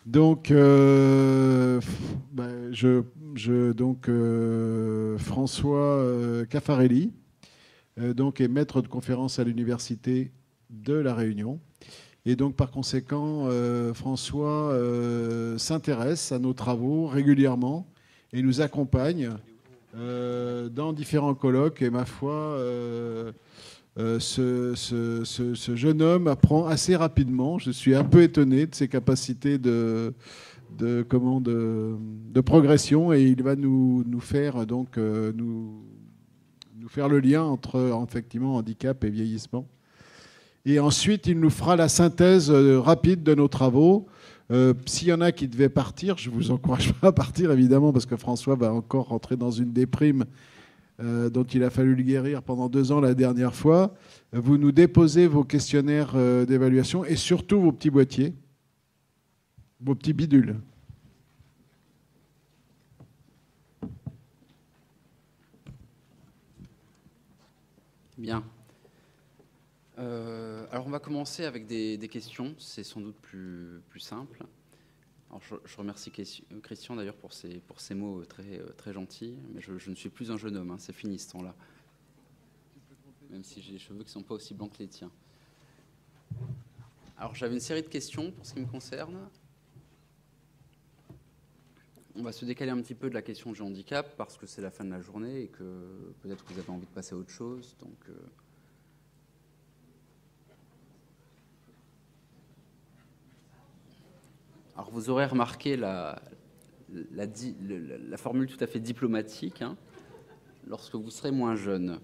Donc, François Caffarelli, donc, est maître de conférence à l'Université de La Réunion. Et donc, par conséquent, François s'intéresse à nos travaux régulièrement et nous accompagne dans différents colloques. Et ma foi, ce jeune homme apprend assez rapidement. Je suis un peu étonné de ses capacités de progression, et il va nous faire donc nous faire le lien entre effectivement handicap et vieillissement. Et ensuite, il nous fera la synthèse rapide de nos travaux. S'il y en a qui devaient partir, je ne vous encourage pas à partir, évidemment, parce que François va encore rentrer dans une déprime dont il a fallu le guérir pendant 2 ans la dernière fois. Vous nous déposez vos questionnaires d'évaluation et surtout vos petits boîtiers, vos petits bidules. Bien. Alors on va commencer avec des questions, c'est sans doute plus simple. Alors je remercie Christian d'ailleurs pour ces mots très gentils, mais je ne suis plus un jeune homme, hein, c'est fini ce temps-là. Même si j'ai les cheveux qui ne sont pas aussi blancs que les tiens. Alors j'avais une série de questions pour ce qui me concerne. On va se décaler un petit peu de la question du handicap parce que c'est la fin de la journée et que peut-être que vous avez envie de passer à autre chose. Donc alors vous aurez remarqué la formule tout à fait diplomatique, hein, lorsque vous serez moins jeune.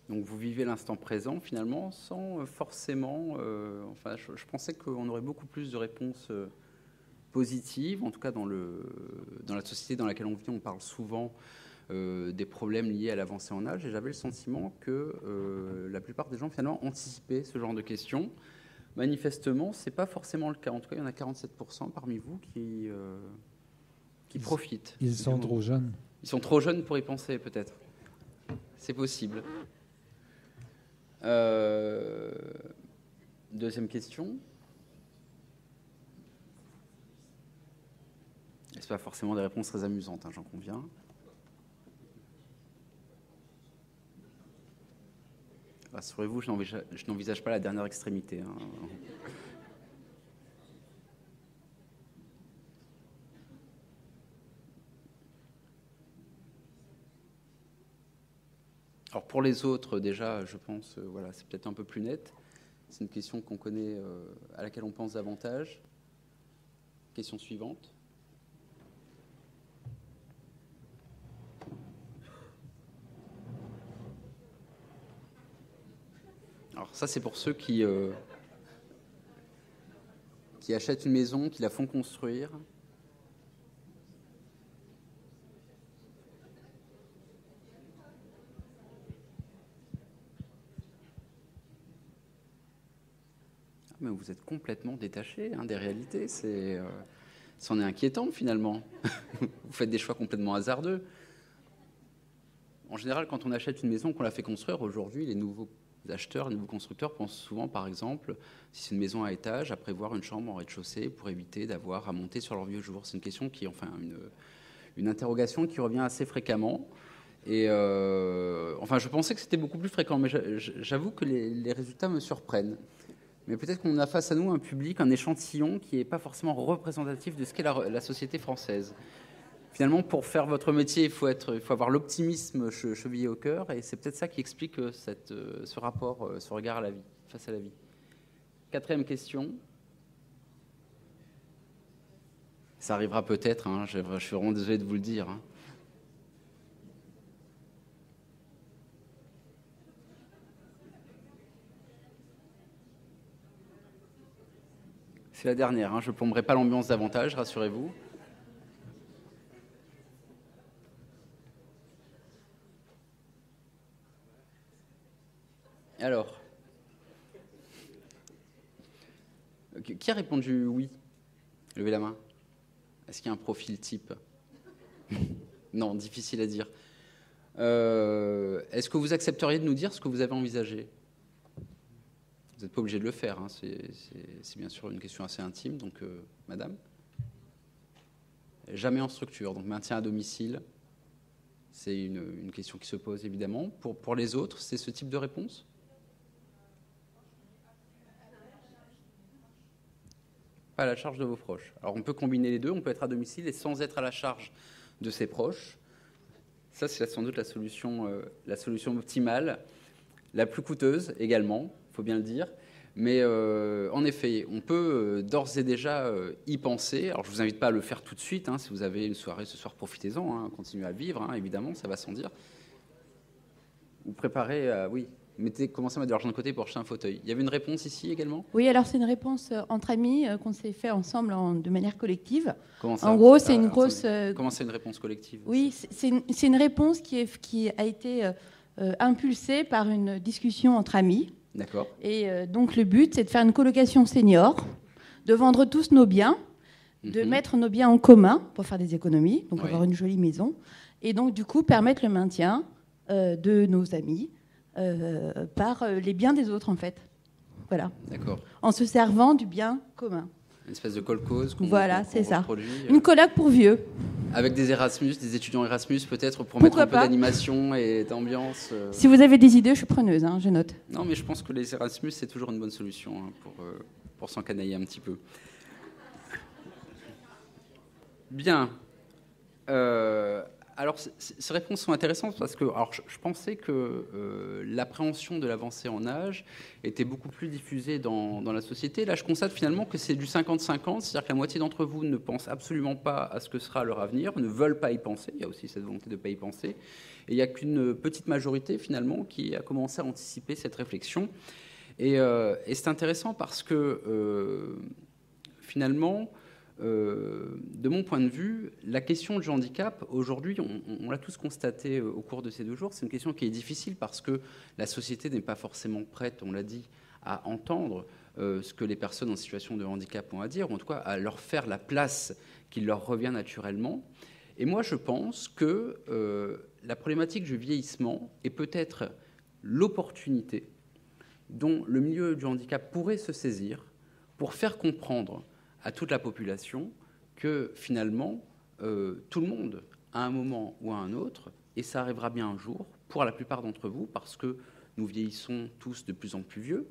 Donc vous vivez l'instant présent finalement sans forcément... enfin, je pensais qu'on aurait beaucoup plus de réponses positives. En tout cas, dans la société dans laquelle on vit, on parle souvent des problèmes liés à l'avancée en âge. Et j'avais le sentiment que la plupart des gens finalement anticipaient ce genre de questions. Manifestement, ce n'est pas forcément le cas. En tout cas, il y en a 47% parmi vous qui profitent. Ils sont trop jeunes. Ils sont trop jeunes pour y penser, peut-être. C'est possible. Deuxième question. Ce n'est pas forcément des réponses très amusantes, hein, j'en conviens. Rassurez-vous, je n'envisage pas la dernière extrémité. Hein. Alors pour les autres, déjà, je pense, voilà, c'est peut-être un peu plus net. C'est une question qu'on connaît, à laquelle on pense davantage. Question suivante. Alors ça, c'est pour ceux qui achètent une maison, qui la font construire. Mais vous êtes complètement détaché des réalités. C'en est inquiétant finalement. Vous faites des choix complètement hasardeux. En général, quand on achète une maison, qu'on la fait construire, aujourd'hui, les nouveaux acheteurs, les nouveaux constructeurs pensent souvent, par exemple, si c'est une maison à étage, à prévoir une chambre en rez-de-chaussée pour éviter d'avoir à monter sur leur vieux jour. C'est une question qui, enfin, une interrogation qui revient assez fréquemment. Et enfin, je pensais que c'était beaucoup plus fréquent, mais j'avoue que les résultats me surprennent. Mais peut-être qu'on a face à nous un public, un échantillon qui n'est pas forcément représentatif de ce qu'est la société française. Finalement, pour faire votre métier, il faut avoir l'optimisme chevillé au cœur, et c'est peut-être ça qui explique ce rapport, ce regard à la vie, face à la vie. Quatrième question. Ça arrivera peut-être, hein, je suis vraiment désolé de vous le dire. Hein. C'est la dernière, hein. Je ne plomberai pas l'ambiance davantage, rassurez-vous. Alors, qui a répondu oui? Levez la main. Est-ce qu'il y a un profil type? Non, difficile à dire. Est-ce que vous accepteriez de nous dire ce que vous avez envisagé? Vous n'êtes pas obligé de le faire, hein. C'est bien sûr une question assez intime. Donc, madame? Jamais en structure, donc maintien à domicile. C'est une question qui se pose évidemment. Pour les autres, c'est ce type de réponse? Pas à la charge de vos proches. Alors on peut combiner les deux, on peut être à domicile et sans être à la charge de ses proches. Ça, c'est sans doute la solution optimale, la plus coûteuse également, il faut bien le dire. Mais en effet, on peut d'ores et déjà y penser. Alors je ne vous invite pas à le faire tout de suite. Hein. Si vous avez une soirée ce soir, profitez-en, hein. Continuez à vivre, hein, évidemment, ça va sans dire. Vous préparez, oui, commencez à mettre de l'argent de côté pour acheter un fauteuil. Il y avait une réponse ici également? Oui, alors c'est une réponse entre amis qu'on s'est fait ensemble de manière collective. Comment ça? En gros, c'est une grosse... Comment c'est une réponse collective? Oui, c'est une réponse qui a été impulsée par une discussion entre amis. D'accord. Et donc le but, c'est de faire une colocation senior, de vendre tous nos biens, de mettre nos biens en commun pour faire des économies, donc avoir une jolie maison, et donc du coup permettre le maintien de nos amis par les biens des autres en fait. Voilà. D'accord. En se servant du bien commun. Une espèce de kolkhoz. Voilà, c'est ça. Reproduit, une coloc pour vieux. Avec des Erasmus, des étudiants Erasmus peut-être pour mettre un peu d'animation et d'ambiance. Si vous avez des idées, je suis preneuse, hein, je note. Non, mais je pense que les Erasmus, c'est toujours une bonne solution, hein, pour s'encanailler un petit peu. Bien. Alors, ces réponses sont intéressantes parce que je pensais que l'appréhension de l'avancée en âge était beaucoup plus diffusée dans la société. Là, je constate finalement que c'est du 50-50, c'est-à-dire que la moitié d'entre vous ne pensent absolument pas à ce que sera leur avenir, ne veulent pas y penser. Il y a aussi cette volonté de ne pas y penser. Et il n'y a qu'une petite majorité, finalement, qui a commencé à anticiper cette réflexion. Et c'est intéressant parce que, finalement... de mon point de vue, la question du handicap, aujourd'hui, on l'a tous constaté au cours de ces 2 jours, c'est une question qui est difficile parce que la société n'est pas forcément prête, on l'a dit, à entendre ce que les personnes en situation de handicap ont à dire, ou en tout cas à leur faire la place qui leur revient naturellement. Et moi, je pense que la problématique du vieillissement est peut-être l'opportunité dont le milieu du handicap pourrait se saisir pour faire comprendre à toute la population que finalement, tout le monde, à un moment ou à un autre, et ça arrivera bien un jour, pour la plupart d'entre vous, parce que nous vieillissons tous de plus en plus vieux,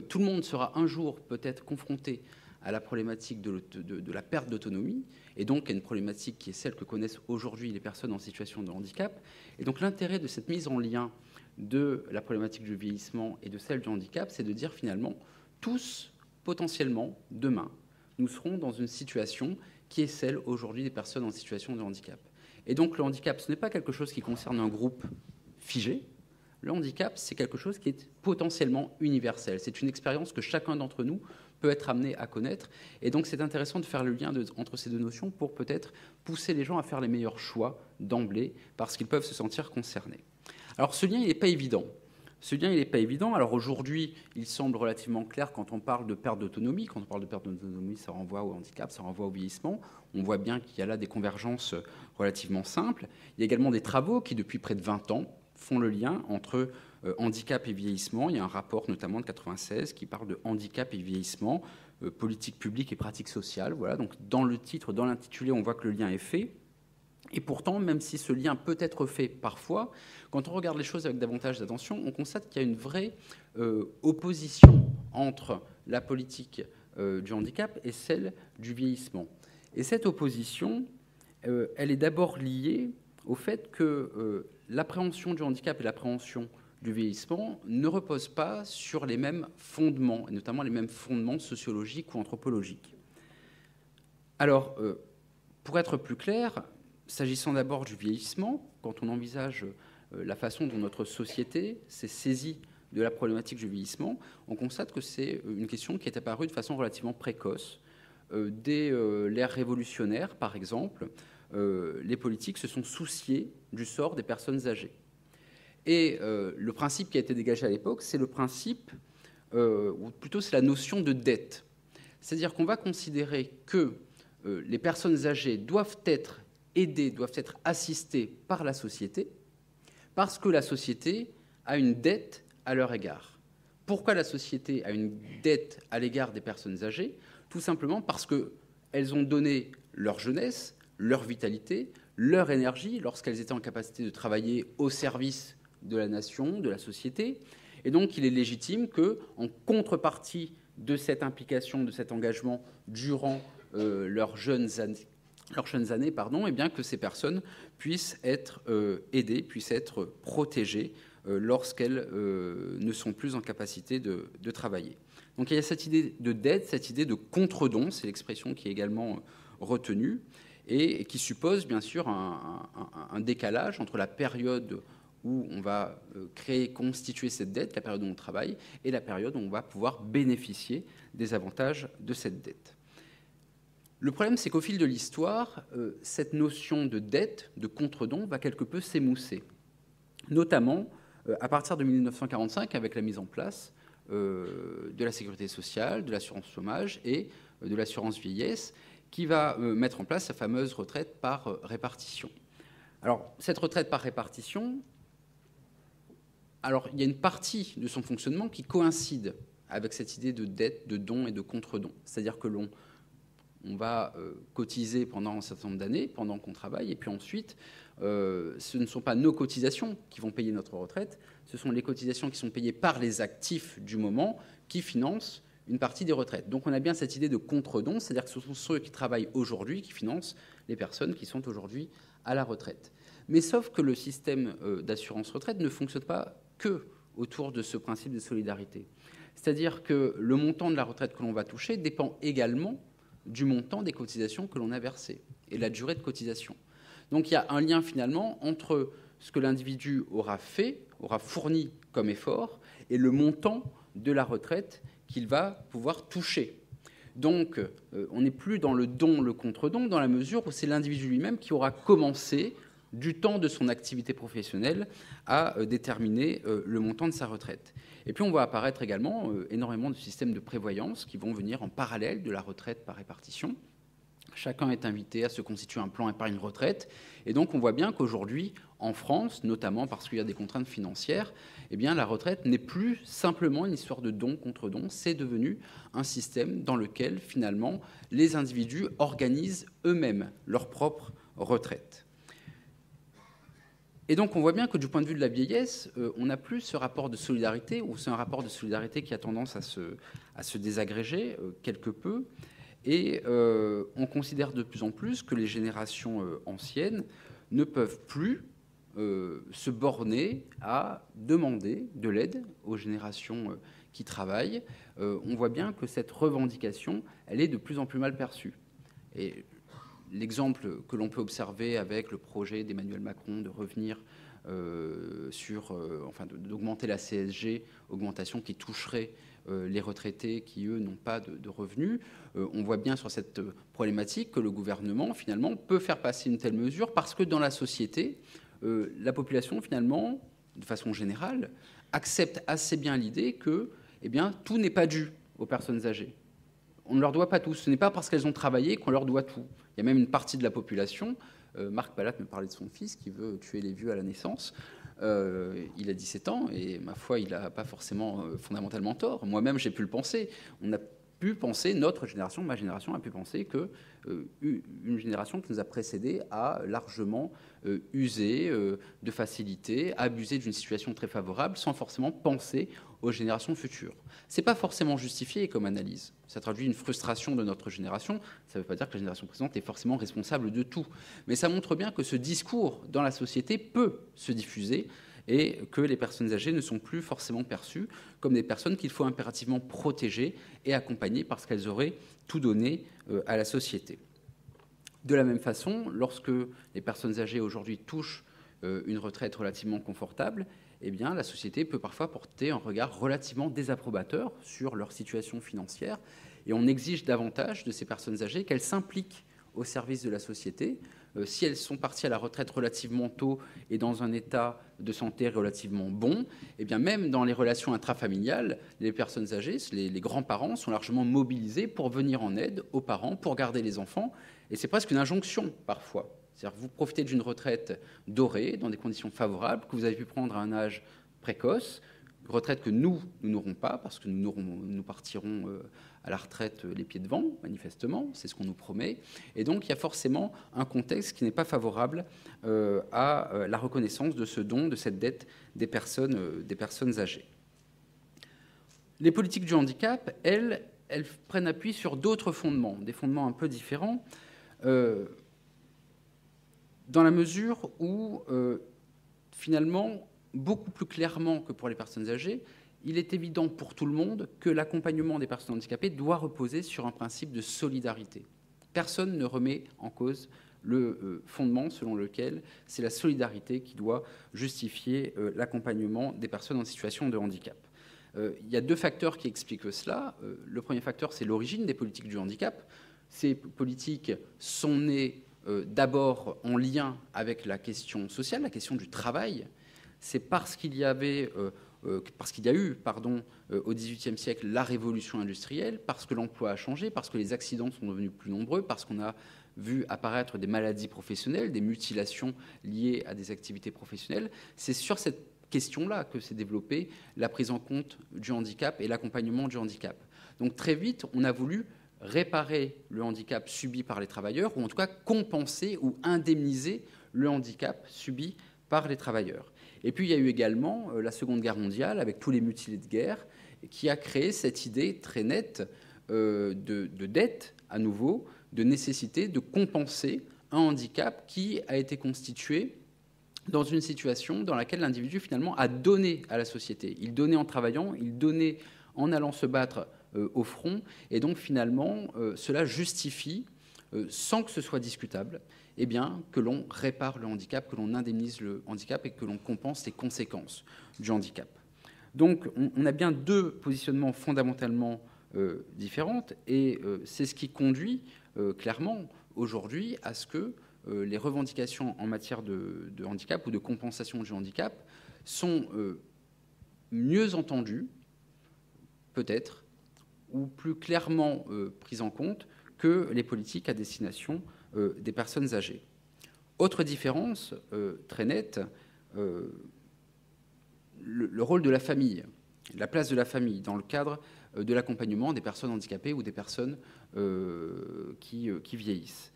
tout le monde sera un jour peut-être confronté à la problématique de la perte d'autonomie, et donc à une problématique qui est celle que connaissent aujourd'hui les personnes en situation de handicap. Et donc l'intérêt de cette mise en lien de la problématique du vieillissement et de celle du handicap, c'est de dire finalement, tous, potentiellement, demain, nous serons dans une situation qui est celle aujourd'hui des personnes en situation de handicap. Et donc le handicap, ce n'est pas quelque chose qui concerne un groupe figé. Le handicap, c'est quelque chose qui est potentiellement universel. C'est une expérience que chacun d'entre nous peut être amené à connaître. Et donc c'est intéressant de faire le lien entre ces 2 notions pour peut-être pousser les gens à faire les meilleurs choix d'emblée, parce qu'ils peuvent se sentir concernés. Alors ce lien, il n'est pas évident. Ce lien, il n'est pas évident. Alors aujourd'hui, il semble relativement clair quand on parle de perte d'autonomie. Quand on parle de perte d'autonomie, ça renvoie au handicap, ça renvoie au vieillissement. On voit bien qu'il y a là des convergences relativement simples. Il y a également des travaux qui, depuis près de 20 ans, font le lien entre handicap et vieillissement. Il y a un rapport notamment de 1996 qui parle de handicap et vieillissement, politique publique et pratique sociale. Voilà, donc dans le titre, dans l'intitulé, on voit que le lien est fait. Et pourtant, même si ce lien peut être fait parfois, quand on regarde les choses avec davantage d'attention, on constate qu'il y a une vraie opposition entre la politique du handicap et celle du vieillissement. Et cette opposition, elle est d'abord liée au fait que l'appréhension du handicap et l'appréhension du vieillissement ne reposent pas sur les mêmes fondements, et notamment les mêmes fondements sociologiques ou anthropologiques. Alors, pour être plus clair, s'agissant d'abord du vieillissement, quand on envisage la façon dont notre société s'est saisie de la problématique du vieillissement, on constate que c'est une question qui est apparue de façon relativement précoce. Dès l'ère révolutionnaire, par exemple, les politiques se sont souciés du sort des personnes âgées. Et le principe qui a été dégagé à l'époque, c'est le principe, ou plutôt c'est la notion de dette. C'est-à-dire qu'on va considérer que les personnes âgées doivent être aidées, doivent être assistées par la société, parce que la société a une dette à leur égard. Pourquoi la société a une dette à l'égard des personnes âgées? Tout simplement parce qu'elles ont donné leur jeunesse, leur vitalité, leur énergie lorsqu'elles étaient en capacité de travailler au service de la nation, de la société. Et donc, il est légitime qu'en contrepartie de cette implication, de cet engagement durant leurs jeunes années, eh bien, que ces personnes puissent être aidées, puissent être protégées lorsqu'elles ne sont plus en capacité de travailler. Donc il y a cette idée de dette, cette idée de contre-don, c'est l'expression qui est également retenue, et qui suppose bien sûr un décalage entre la période où on va constituer cette dette, la période où on travaille, et la période où on va pouvoir bénéficier des avantages de cette dette. Le problème, c'est qu'au fil de l'histoire, cette notion de dette, de contre-don, va quelque peu s'émousser, notamment à partir de 1945, avec la mise en place de la sécurité sociale, de l'assurance chômage et de l'assurance vieillesse, qui va mettre en place sa fameuse retraite par répartition. Alors, cette retraite par répartition, alors, il y a une partie de son fonctionnement qui coïncide avec cette idée de dette, de don et de contre-don. C'est-à-dire que on va cotiser pendant un certain nombre d'années, pendant qu'on travaille, et puis ensuite, ce ne sont pas nos cotisations qui vont payer notre retraite, ce sont les cotisations qui sont payées par les actifs du moment qui financent une partie des retraites. Donc on a bien cette idée de contre-don, c'est-à-dire que ce sont ceux qui travaillent aujourd'hui qui financent les personnes qui sont aujourd'hui à la retraite. Mais sauf que le système d'assurance retraite ne fonctionne pas que autour de ce principe de solidarité. C'est-à-dire que le montant de la retraite que l'on va toucher dépend également du montant des cotisations que l'on a versées et la durée de cotisation. Donc il y a un lien finalement entre ce que l'individu aura fait, aura fourni comme effort, et le montant de la retraite qu'il va pouvoir toucher. Donc on n'est plus dans le don, le contre-don, dans la mesure où c'est l'individu lui-même qui aura commencé, du temps de son activité professionnelle, à déterminer le montant de sa retraite. Et puis on voit apparaître également énormément de systèmes de prévoyance qui vont venir en parallèle de la retraite par répartition. Chacun est invité à se constituer un plan épargne retraite. Et donc on voit bien qu'aujourd'hui, en France, notamment parce qu'il y a des contraintes financières, eh bien, la retraite n'est plus simplement une histoire de don contre don, c'est devenu un système dans lequel finalement les individus organisent eux-mêmes leur propre retraite. Et donc on voit bien que du point de vue de la vieillesse, on n'a plus ce rapport de solidarité, ou c'est un rapport de solidarité qui a tendance à se désagréger quelque peu, et on considère de plus en plus que les générations anciennes ne peuvent plus se borner à demander de l'aide aux générations qui travaillent. On voit bien que cette revendication, elle est de plus en plus mal perçue. Et l'exemple que l'on peut observer avec le projet d'Emmanuel Macron de revenir d'augmenter la CSG, augmentation qui toucherait les retraités qui, eux, n'ont pas de revenus. On voit bien sur cette problématique que le gouvernement, finalement, peut faire passer une telle mesure parce que dans la société, la population, finalement, de façon générale, accepte assez bien l'idée que tout n'est pas dû aux personnes âgées. On ne leur doit pas tout. Ce n'est pas parce qu'elles ont travaillé qu'on leur doit tout. Il y a même une partie de la population, Marc Palat me parlait de son fils qui veut tuer les vieux à la naissance. Il a 17 ans et, ma foi, il n'a pas forcément fondamentalement tort. Moi-même, j'ai pu le penser. On a pu penser, notre génération, ma génération, a pu penser qu'une génération qui nous a précédés a largement usé de facilité, abusé d'une situation très favorable sans forcément penser aux générations futures. Ce n'est pas forcément justifié comme analyse. Ça traduit une frustration de notre génération. Ça ne veut pas dire que la génération présente est forcément responsable de tout. Mais ça montre bien que ce discours dans la société peut se diffuser et que les personnes âgées ne sont plus forcément perçues comme des personnes qu'il faut impérativement protéger et accompagner parce qu'elles auraient tout donné à la société. De la même façon, lorsque les personnes âgées aujourd'hui touchent une retraite relativement confortable, eh bien, la société peut parfois porter un regard relativement désapprobateur sur leur situation financière et on exige davantage de ces personnes âgées qu'elles s'impliquent au service de la société, si elles sont parties à la retraite relativement tôt et dans un état de santé relativement bon, eh bien même dans les relations intrafamiliales, les personnes âgées, les grands-parents sont largement mobilisés pour venir en aide aux parents, pour garder les enfants. Et c'est presque une injonction parfois. C'est-à-dire que vous profitez d'une retraite dorée, dans des conditions favorables, que vous avez pu prendre à un âge précoce, retraite que nous n'aurons pas, parce que nous partirons à la retraite les pieds devant, manifestement, c'est ce qu'on nous promet. Et donc, il y a forcément un contexte qui n'est pas favorable à la reconnaissance de ce don, de cette dette des personnes âgées. Les politiques du handicap, elles prennent appui sur d'autres fondements, des fondements un peu différents, dans la mesure où, finalement, beaucoup plus clairement que pour les personnes âgées, il est évident pour tout le monde que l'accompagnement des personnes handicapées doit reposer sur un principe de solidarité. Personne ne remet en cause le fondement selon lequel c'est la solidarité qui doit justifier l'accompagnement des personnes en situation de handicap. Il y a deux facteurs qui expliquent cela. Le premier facteur, c'est l'origine des politiques du handicap. Ces politiques sont nées d'abord en lien avec la question sociale, la question du travail. C'est parce qu'il y a eu au XVIIIe siècle la révolution industrielle, parce que l'emploi a changé, parce que les accidents sont devenus plus nombreux, parce qu'on a vu apparaître des maladies professionnelles, des mutilations liées à des activités professionnelles. C'est sur cette question-là que s'est développée la prise en compte du handicap et l'accompagnement du handicap. Donc très vite, on a voulu réparer le handicap subi par les travailleurs, ou en tout cas compenser ou indemniser le handicap subi par les travailleurs. Et puis, il y a eu également la Seconde Guerre mondiale, avec tous les mutilés de guerre, qui a créé cette idée très nette de dette, à nouveau, de nécessité de compenser un handicap qui a été constitué dans une situation dans laquelle l'individu, finalement, a donné à la société. Il donnait en travaillant, il donnait en allant se battre au front, et donc, finalement, cela justifie, sans que ce soit discutable, eh bien, que l'on répare le handicap, que l'on indemnise le handicap et que l'on compense les conséquences du handicap. Donc, on a bien deux positionnements fondamentalement différents, et c'est ce qui conduit clairement aujourd'hui à ce que les revendications en matière de handicap ou de compensation du handicap sont mieux entendues, peut-être, ou plus clairement prises en compte que les politiques à destination des personnes âgées. Autre différence très nette, le rôle de la famille, la place de la famille dans le cadre de l'accompagnement des personnes handicapées ou des personnes qui vieillissent.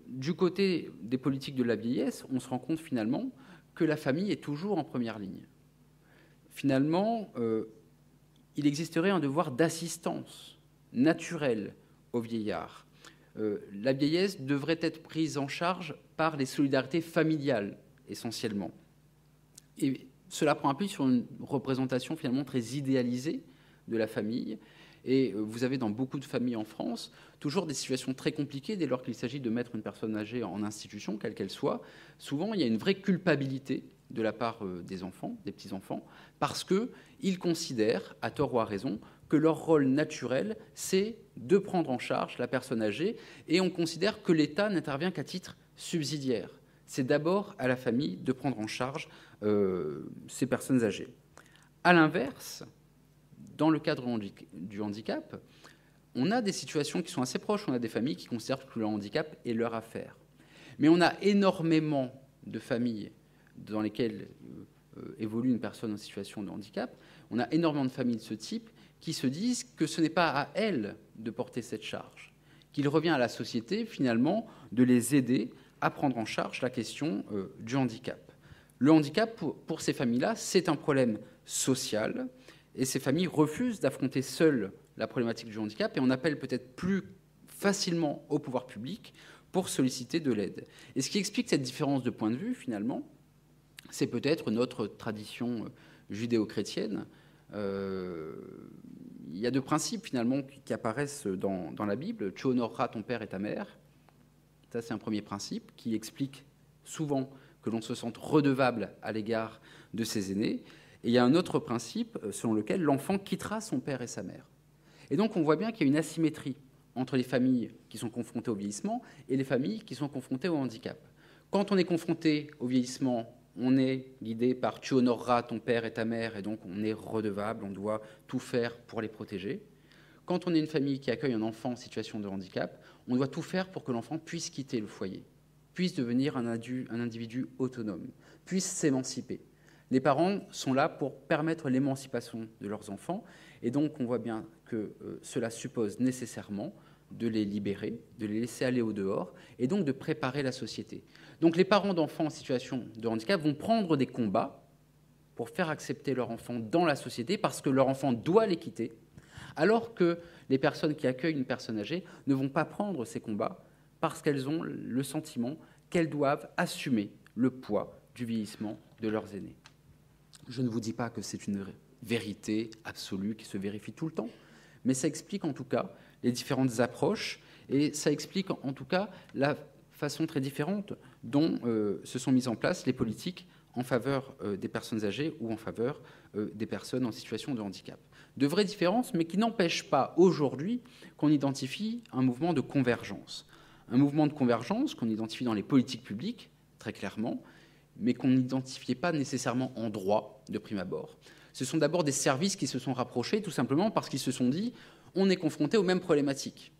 Du côté des politiques de la vieillesse, on se rend compte finalement que la famille est toujours en première ligne. Finalement, il existerait un devoir d'assistance naturelle aux vieillards. La vieillesse devrait être prise en charge par les solidarités familiales, essentiellement. Et cela prend appui sur une représentation finalement très idéalisée de la famille. Et vous avez dans beaucoup de familles en France toujours des situations très compliquées dès lors qu'il s'agit de mettre une personne âgée en institution, quelle qu'elle soit. Souvent, il y a une vraie culpabilité de la part des enfants, des petits-enfants, parce qu'ils considèrent, à tort ou à raison, que leur rôle naturel, c'est de prendre en charge la personne âgée, et on considère que l'État n'intervient qu'à titre subsidiaire. C'est d'abord à la famille de prendre en charge ces personnes âgées. À l'inverse, dans le cadre du handicap, on a des situations qui sont assez proches. On a des familles qui considèrent que le handicap est leur affaire. Mais on a énormément de familles dans lesquelles évolue une personne en situation de handicap. On a énormément de familles de ce type qui se disent que ce n'est pas à elles de porter cette charge, qu'il revient à la société, finalement, de les aider à prendre en charge la question du handicap. Le handicap, pour ces familles-là, c'est un problème social, et ces familles refusent d'affronter seules la problématique du handicap, et on appelle peut-être plus facilement au pouvoir public pour solliciter de l'aide. Et ce qui explique cette différence de point de vue, finalement, c'est peut-être notre tradition judéo-chrétienne. Il y a deux principes, finalement, qui apparaissent dans la Bible. « Tu honoreras ton père et ta mère ». Ça, c'est un premier principe qui explique souvent que l'on se sente redevable à l'égard de ses aînés. Et il y a un autre principe selon lequel l'enfant quittera son père et sa mère. Et donc, on voit bien qu'il y a une asymétrie entre les familles qui sont confrontées au vieillissement et les familles qui sont confrontées au handicap. Quand on est confronté au vieillissement, on est guidé par « tu honoreras ton père et ta mère » et donc on est redevable, on doit tout faire pour les protéger. Quand on est une famille qui accueille un enfant en situation de handicap, on doit tout faire pour que l'enfant puisse quitter le foyer, puisse devenir un individu autonome, puisse s'émanciper. Les parents sont là pour permettre l'émancipation de leurs enfants et donc on voit bien que cela suppose nécessairement de les libérer, de les laisser aller au dehors et donc de préparer la société. Donc les parents d'enfants en situation de handicap vont prendre des combats pour faire accepter leur enfant dans la société parce que leur enfant doit les quitter, alors que les personnes qui accueillent une personne âgée ne vont pas prendre ces combats parce qu'elles ont le sentiment qu'elles doivent assumer le poids du vieillissement de leurs aînés. Je ne vous dis pas que c'est une vérité absolue qui se vérifie tout le temps, mais ça explique en tout cas les différentes approches et ça explique en tout cas la façon très différente dont se sont mises en place les politiques en faveur des personnes âgées ou en faveur des personnes en situation de handicap. De vraies différences, mais qui n'empêchent pas aujourd'hui qu'on identifie un mouvement de convergence. Un mouvement de convergence qu'on identifie dans les politiques publiques, très clairement, mais qu'on n'identifiait pas nécessairement en droit de prime abord. Ce sont d'abord des services qui se sont rapprochés, tout simplement parce qu'ils se sont dit on est confronté aux mêmes problématiques.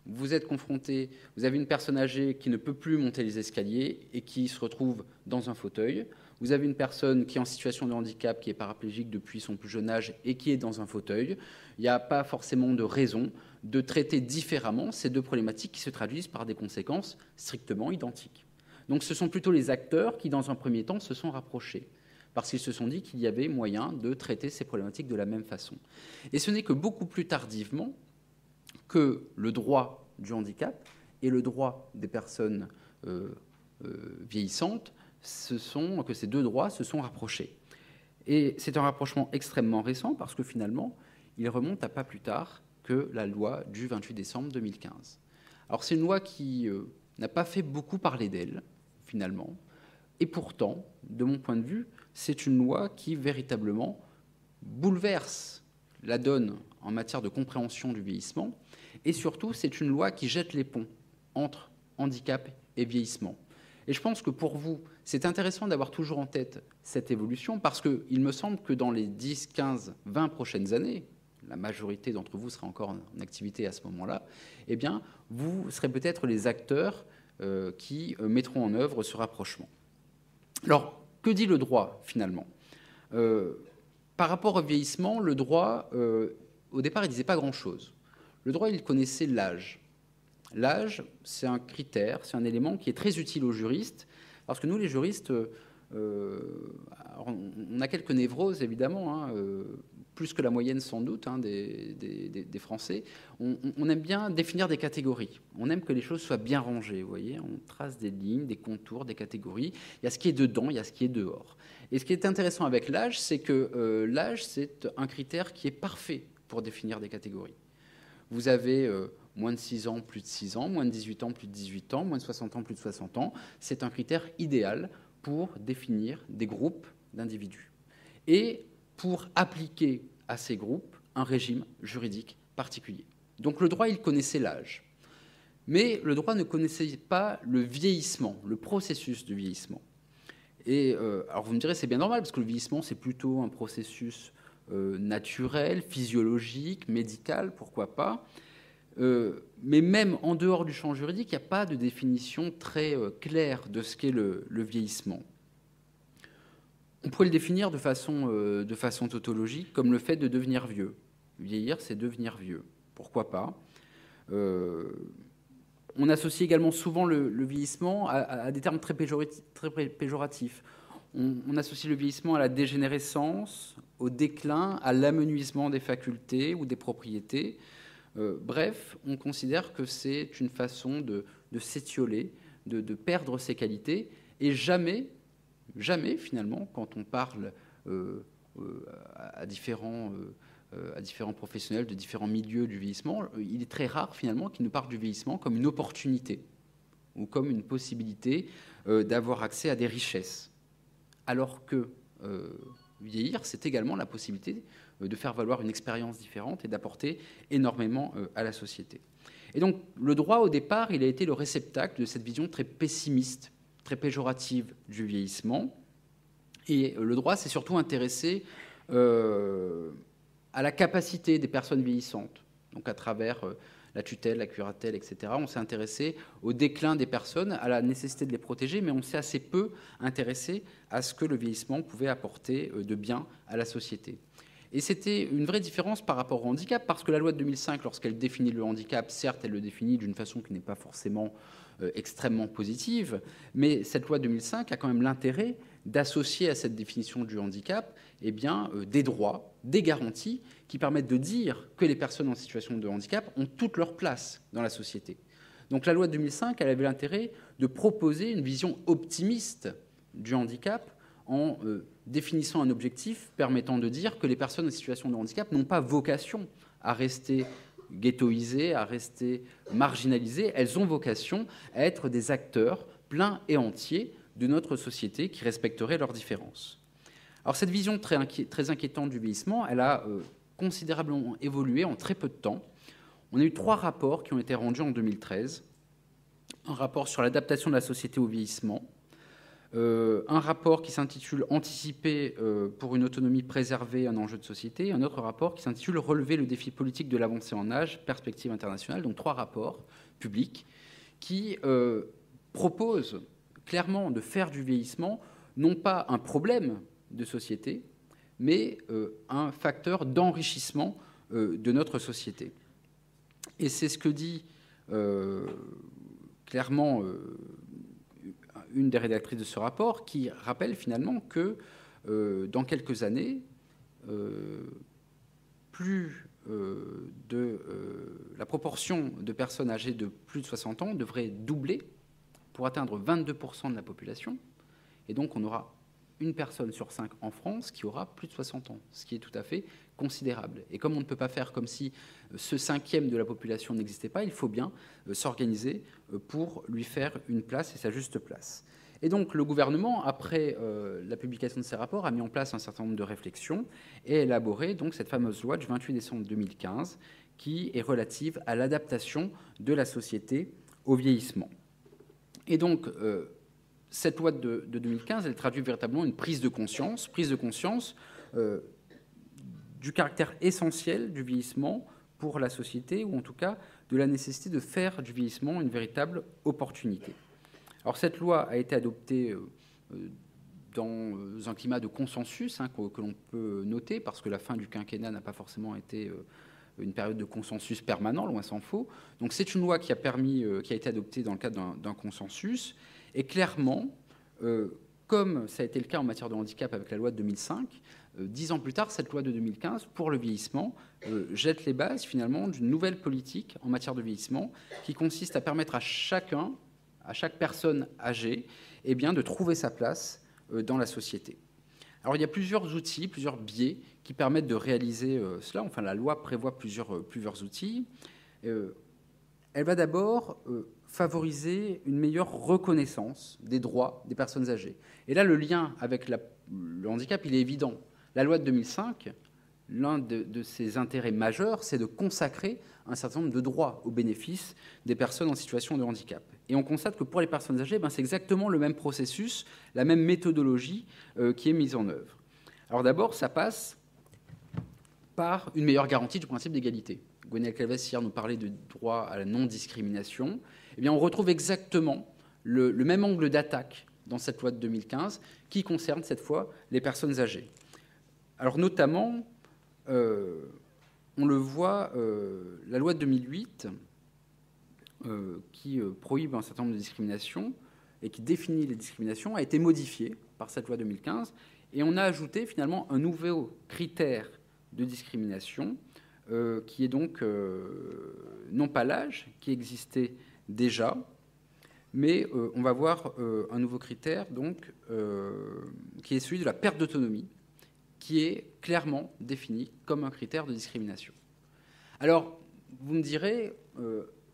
Vous êtes confronté, vous avez une personne âgée qui ne peut plus monter les escaliers et qui se retrouve dans un fauteuil. Vous avez une personne qui est en situation de handicap, qui est paraplégique depuis son plus jeune âge et qui est dans un fauteuil. Il n'y a pas forcément de raison de traiter différemment ces deux problématiques qui se traduisent par des conséquences strictement identiques. Donc ce sont plutôt les acteurs qui, dans un premier temps, se sont rapprochés, parce qu'ils se sont dit qu'il y avait moyen de traiter ces problématiques de la même façon. Et ce n'est que beaucoup plus tardivement que le droit du handicap et le droit des personnes vieillissantes, que ces deux droits se sont rapprochés. Et c'est un rapprochement extrêmement récent, parce que finalement, il remonte à pas plus tard que la loi du 28 décembre 2015. Alors c'est une loi qui n'a pas fait beaucoup parler d'elle, finalement, et pourtant, de mon point de vue, c'est une loi qui véritablement bouleverse la donne en matière de compréhension du vieillissement, et surtout, c'est une loi qui jette les ponts entre handicap et vieillissement. Et je pense que pour vous, c'est intéressant d'avoir toujours en tête cette évolution, parce qu'il me semble que dans les 10, 15, 20 prochaines années, la majorité d'entre vous sera encore en activité à ce moment-là, eh bien, vous serez peut-être les acteurs qui mettront en œuvre ce rapprochement. Alors, que dit le droit, finalement ? Par rapport au vieillissement, le droit, au départ, il ne disait pas grand-chose. Le droit, il connaissait l'âge. L'âge, c'est un critère, c'est un élément qui est très utile aux juristes, parce que nous, les juristes, on a quelques névroses, évidemment, plus que la moyenne sans doute des Français. On aime bien définir des catégories. On aime que les choses soient bien rangées, vous voyez. On trace des lignes, des contours, des catégories. Il y a ce qui est dedans, il y a ce qui est dehors. Et ce qui est intéressant avec l'âge, c'est que l'âge, c'est un critère qui est parfait pour définir des catégories. Vous avez moins de 6 ans, plus de 6 ans, moins de 18 ans, plus de 18 ans, moins de 60 ans, plus de 60 ans. C'est un critère idéal pour définir des groupes d'individus et pour appliquer à ces groupes un régime juridique particulier. Donc le droit, il connaissait l'âge. Mais le droit ne connaissait pas le vieillissement, le processus de vieillissement. Et alors vous me direz, c'est bien normal, parce que le vieillissement, c'est plutôt un processus naturel, physiologique, médical, pourquoi pas. Mais même en dehors du champ juridique, il n'y a pas de définition très claire de ce qu'est le vieillissement. On pourrait le définir de façon tautologique comme le fait de devenir vieux. Vieillir, c'est devenir vieux. Pourquoi pas ? On associe également souvent le vieillissement à des termes très péjoratifs. On associe le vieillissement à la dégénérescence, au déclin, à l'amenuisement des facultés ou des propriétés. Bref, on considère que c'est une façon de s'étioler, de perdre ses qualités, et jamais, finalement, quand on parle à différents professionnels de différents milieux du vieillissement, il est très rare, finalement, qu'ils nous parlent du vieillissement comme une opportunité ou comme une possibilité d'avoir accès à des richesses. Alors que vieillir, c'est également la possibilité de faire valoir une expérience différente et d'apporter énormément à la société. Et donc, le droit, au départ, il a été le réceptacle de cette vision très pessimiste, très péjorative du vieillissement. Et le droit s'est surtout intéressé à la capacité des personnes vieillissantes, donc à travers la tutelle, la curatelle, etc. On s'est intéressé au déclin des personnes, à la nécessité de les protéger, mais on s'est assez peu intéressé à ce que le vieillissement pouvait apporter de bien à la société. Et c'était une vraie différence par rapport au handicap, parce que la loi de 2005, lorsqu'elle définit le handicap, certes, elle le définit d'une façon qui n'est pas forcément extrêmement positive, mais cette loi de 2005 a quand même l'intérêt d'associer à cette définition du handicap des droits, des garanties qui permettent de dire que les personnes en situation de handicap ont toute leur place dans la société. Donc la loi de 2005, elle avait l'intérêt de proposer une vision optimiste du handicap en définissant un objectif permettant de dire que les personnes en situation de handicap n'ont pas vocation à rester ghettoisées, à rester marginalisées. Elles ont vocation à être des acteurs pleins et entiers de notre société qui respecteraient leurs différences. Alors cette vision très inquiétante du vieillissement, elle a considérablement évolué en très peu de temps. On a eu 3 rapports qui ont été rendus en 2013. Un rapport sur l'adaptation de la société au vieillissement, un rapport qui s'intitule « Anticiper pour une autonomie préservée, un enjeu de société », un autre rapport qui s'intitule « Relever le défi politique de l'avancée en âge, perspective internationale », donc 3 rapports publics qui proposent clairement de faire du vieillissement non pas un problème de société, mais un facteur d'enrichissement de notre société. Et c'est ce que dit clairement une des rédactrices de ce rapport, qui rappelle finalement que dans quelques années, la proportion de personnes âgées de plus de 60 ans devrait doubler pour atteindre 22% de la population. Et donc on aura une personne sur 5 en France qui aura plus de 60 ans, ce qui est tout à fait considérable. Et comme on ne peut pas faire comme si ce 5e de la population n'existait pas, il faut bien s'organiser pour lui faire une place et sa juste place. Et donc le gouvernement, après la publication de ces rapports, a mis en place un certain nombre de réflexions et élaboré donc cette fameuse loi du 28 décembre 2015 qui est relative à l'adaptation de la société au vieillissement. Et donc cette loi de 2015, elle traduit véritablement une prise de conscience du caractère essentiel du vieillissement pour la société, ou en tout cas de la nécessité de faire du vieillissement une véritable opportunité. Alors cette loi a été adoptée dans un climat de consensus que l'on peut noter, parce que la fin du quinquennat n'a pas forcément été une période de consensus permanent, loin s'en faut. Donc c'est une loi qui a été adoptée dans le cadre d'un consensus. Et clairement, comme ça a été le cas en matière de handicap avec la loi de 2005, 10 ans plus tard, cette loi de 2015, pour le vieillissement, jette les bases finalement d'une nouvelle politique en matière de vieillissement qui consiste à permettre à chaque personne âgée de trouver sa place dans la société. Alors il y a plusieurs outils, plusieurs biais qui permettent de réaliser cela. Enfin, la loi prévoit plusieurs outils. Elle va d'abord favoriser une meilleure reconnaissance des droits des personnes âgées. Et là, le lien avec le handicap, il est évident. La loi de 2005, l'un de ses intérêts majeurs, c'est de consacrer un certain nombre de droits au bénéfice des personnes en situation de handicap. Et on constate que pour les personnes âgées, c'est exactement le même processus, la même méthodologie qui est mise en œuvre. Alors d'abord, ça passe par une meilleure garantie du principe d'égalité. Gwenaëlle Calvez hier nous parlait du droit à la non-discrimination. Eh bien, on retrouve exactement le même angle d'attaque dans cette loi de 2015 qui concerne cette fois les personnes âgées. Alors notamment, on le voit, la loi de 2008 qui prohibe un certain nombre de discriminations et qui définit les discriminations a été modifiée par cette loi 2015 et on a ajouté finalement un nouveau critère de discrimination qui est donc non pas l'âge qui existait déjà, mais on va voir un nouveau critère donc, qui est celui de la perte d'autonomie, qui est clairement défini comme un critère de discrimination. Alors, vous me direz,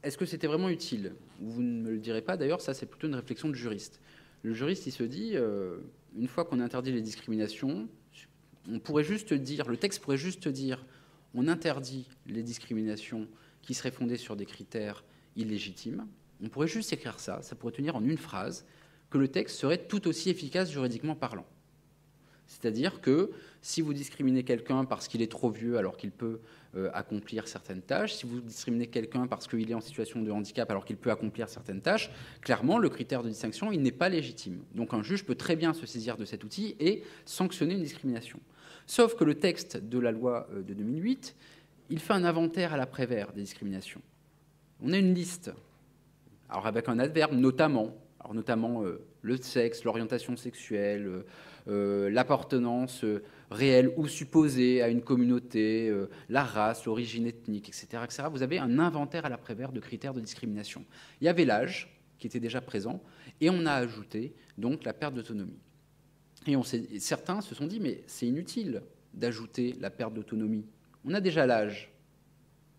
est-ce que c'était vraiment utile? Vous ne me le direz pas, d'ailleurs, ça c'est plutôt une réflexion de juriste. Le juriste, il se dit, une fois qu'on interdit les discriminations, on pourrait juste dire, le texte pourrait juste dire, on interdit les discriminations qui serait fondée sur des critères illégitimes. On pourrait juste écrire ça pourrait tenir en une phrase, que le texte serait tout aussi efficace juridiquement parlant. C'est-à-dire que si vous discriminez quelqu'un parce qu'il est trop vieux alors qu'il peut accomplir certaines tâches, si vous discriminez quelqu'un parce qu'il est en situation de handicap alors qu'il peut accomplir certaines tâches, clairement, le critère de distinction, il n'est pas légitime. Donc un juge peut très bien se saisir de cet outil et sanctionner une discrimination. Sauf que le texte de la loi de 2008, il fait un inventaire à la Prévert des discriminations. On a une liste, alors avec un adverbe notamment, le sexe, l'orientation sexuelle, l'appartenance réelle ou supposée à une communauté, la race, l'origine ethnique, etc., etc. Vous avez un inventaire à la Prévert de critères de discrimination. Il y avait l'âge qui était déjà présent et on a ajouté donc la perte d'autonomie. Et certains se sont dit mais c'est inutile d'ajouter la perte d'autonomie. On a déjà l'âge.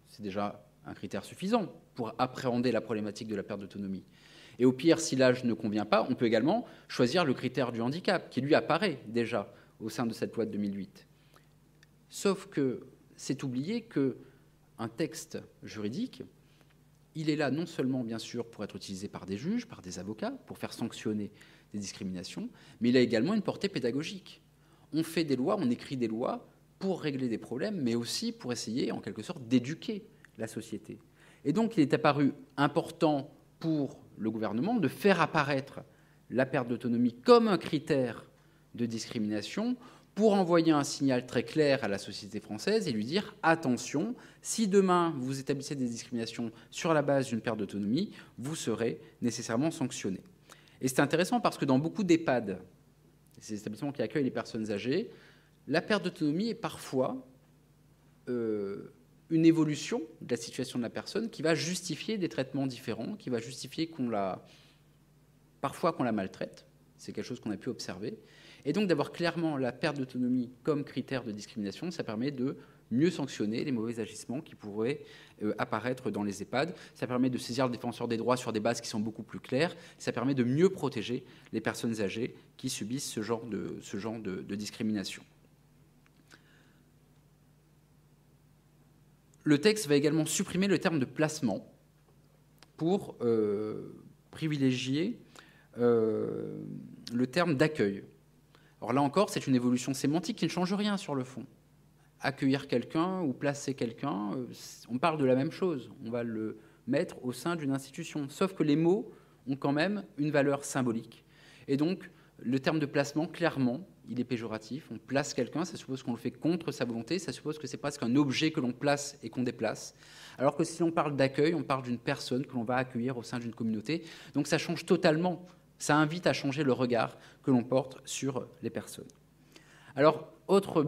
C'est déjà un critère suffisant pour appréhender la problématique de la perte d'autonomie. Et au pire, si l'âge ne convient pas, on peut également choisir le critère du handicap, qui lui apparaît déjà au sein de cette loi de 2008. Sauf que c'est oublier qu'un texte juridique, il est là non seulement, bien sûr, pour être utilisé par des juges, par des avocats, pour faire sanctionner des discriminations, mais il a également une portée pédagogique. On fait des lois, on écrit des lois pour régler des problèmes, mais aussi pour essayer, en quelque sorte, d'éduquer la société. Et donc, il est apparu important pour le gouvernement de faire apparaître la perte d'autonomie comme un critère de discrimination pour envoyer un signal très clair à la société française et lui dire « Attention, si demain vous établissez des discriminations sur la base d'une perte d'autonomie, vous serez nécessairement sanctionné. » Et c'est intéressant parce que dans beaucoup d'EHPAD, ces établissements qui accueillent les personnes âgées, la perte d'autonomie est parfois une évolution de la situation de la personne qui va justifier des traitements différents, qui va justifier parfois qu'on la maltraite. C'est quelque chose qu'on a pu observer. Et donc d'avoir clairement la perte d'autonomie comme critère de discrimination, ça permet de mieux sanctionner les mauvais agissements qui pourraient apparaître dans les EHPAD. Ça permet de saisir le défenseur des droits sur des bases qui sont beaucoup plus claires. Ça permet de mieux protéger les personnes âgées qui subissent ce genre de discrimination. Le texte va également supprimer le terme de placement pour privilégier le terme d'accueil. Alors là encore, c'est une évolution sémantique qui ne change rien sur le fond. Accueillir quelqu'un ou placer quelqu'un, on parle de la même chose. On va le mettre au sein d'une institution. Sauf que les mots ont quand même une valeur symbolique. Et donc, le terme de placement, clairement, il est péjoratif. On place quelqu'un, ça suppose qu'on le fait contre sa volonté, ça suppose que c'est presque un objet que l'on place et qu'on déplace. Alors que si on parle d'accueil, on parle d'une personne que l'on va accueillir au sein d'une communauté. Donc ça change totalement. Ça invite à changer le regard que l'on porte sur les personnes. Alors, autre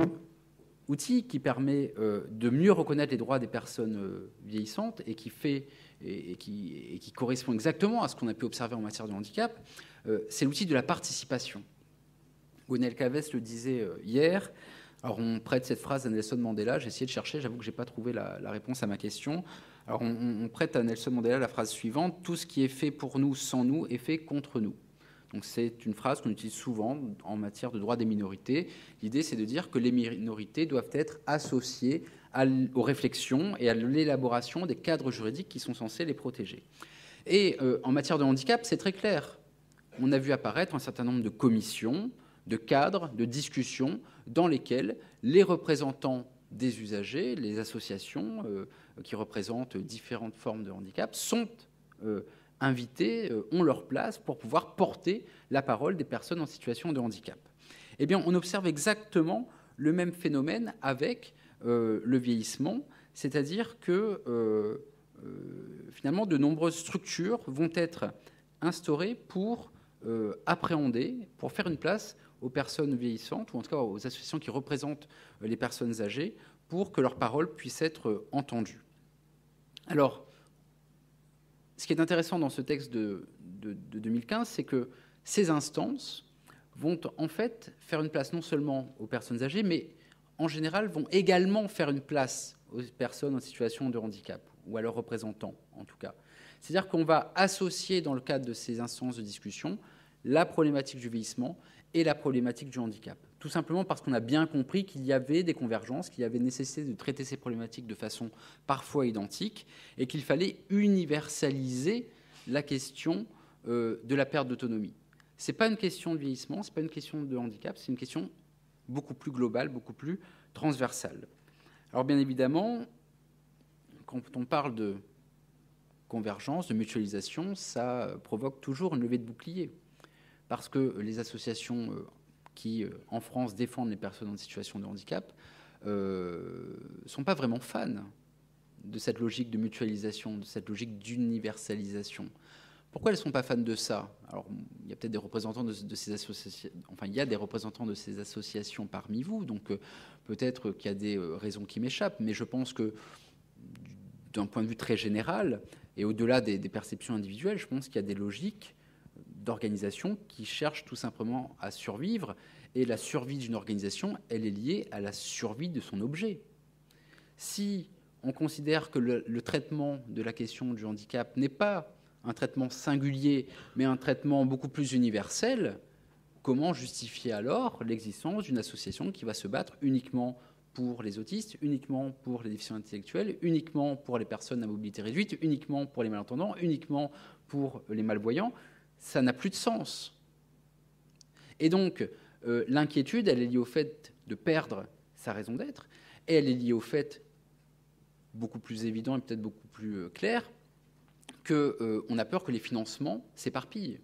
outil qui permet de mieux reconnaître les droits des personnes vieillissantes et qui correspond exactement à ce qu'on a pu observer en matière de handicap, c'est l'outil de la participation. Gonel Cavès le disait hier. Alors, on prête cette phrase à Nelson Mandela. J'ai essayé de chercher, j'avoue que je n'ai pas trouvé la réponse à ma question. Alors, on prête à Nelson Mandela la phrase suivante: « Tout ce qui est fait pour nous sans nous est fait contre nous ». Donc, c'est une phrase qu'on utilise souvent en matière de droits des minorités. L'idée, c'est de dire que les minorités doivent être associées aux réflexions et à l'élaboration des cadres juridiques qui sont censés les protéger. Et en matière de handicap, c'est très clair. On a vu apparaître un certain nombre de commissions, de cadres, de discussions dans lesquelles les représentants des usagers, les associations qui représentent différentes formes de handicap sont invités, ont leur place pour pouvoir porter la parole des personnes en situation de handicap. Eh bien, on observe exactement le même phénomène avec le vieillissement, c'est-à-dire que finalement de nombreuses structures vont être instaurées pour appréhender, pour faire une place aux personnes vieillissantes, ou en tout cas aux associations qui représentent les personnes âgées, pour que leurs paroles puissent être entendues. Alors, ce qui est intéressant dans ce texte de 2015, c'est que ces instances vont en fait faire une place non seulement aux personnes âgées, mais en général vont également faire une place aux personnes en situation de handicap, ou à leurs représentants en tout cas. C'est-à-dire qu'on va associer dans le cadre de ces instances de discussion la problématique du vieillissement et la problématique du handicap. tout simplement parce qu'on a bien compris qu'il y avait des convergences, qu'il y avait nécessité de traiter ces problématiques de façon parfois identique et qu'il fallait universaliser la question de la perte d'autonomie. Ce n'est pas une question de vieillissement, ce n'est pas une question de handicap, c'est une question beaucoup plus globale, beaucoup plus transversale. Alors bien évidemment, quand on parle de convergence, de mutualisation, ça provoque toujours une levée de bouclier. Parce que les associations qui, en France, défendent les personnes en situation de handicap ne sont pas vraiment fans de cette logique de mutualisation, de cette logique d'universalisation. Pourquoi elles ne sont pas fans de ça? Alors, il y a peut-être des représentants de ces associations, enfin, il y a des représentants de ces associations parmi vous, donc peut-être qu'il y a des raisons qui m'échappent, mais je pense que d'un point de vue très général, et au-delà des perceptions individuelles, je pense qu'il y a des logiques d'organisation qui cherchent tout simplement à survivre, et la survie d'une organisation, elle est liée à la survie de son objet. Si on considère que le traitement de la question du handicap n'est pas un traitement singulier, mais un traitement beaucoup plus universel, comment justifier alors l'existence d'une association qui va se battre uniquement pour les autistes, uniquement pour les déficients intellectuels, uniquement pour les personnes à mobilité réduite, uniquement pour les malentendants, uniquement pour les malvoyants? Ça n'a plus de sens. Et donc, l'inquiétude, elle est liée au fait de perdre sa raison d'être, et elle est liée au fait, beaucoup plus évident et peut-être beaucoup plus clair, qu'on a peur que les financements s'éparpillent.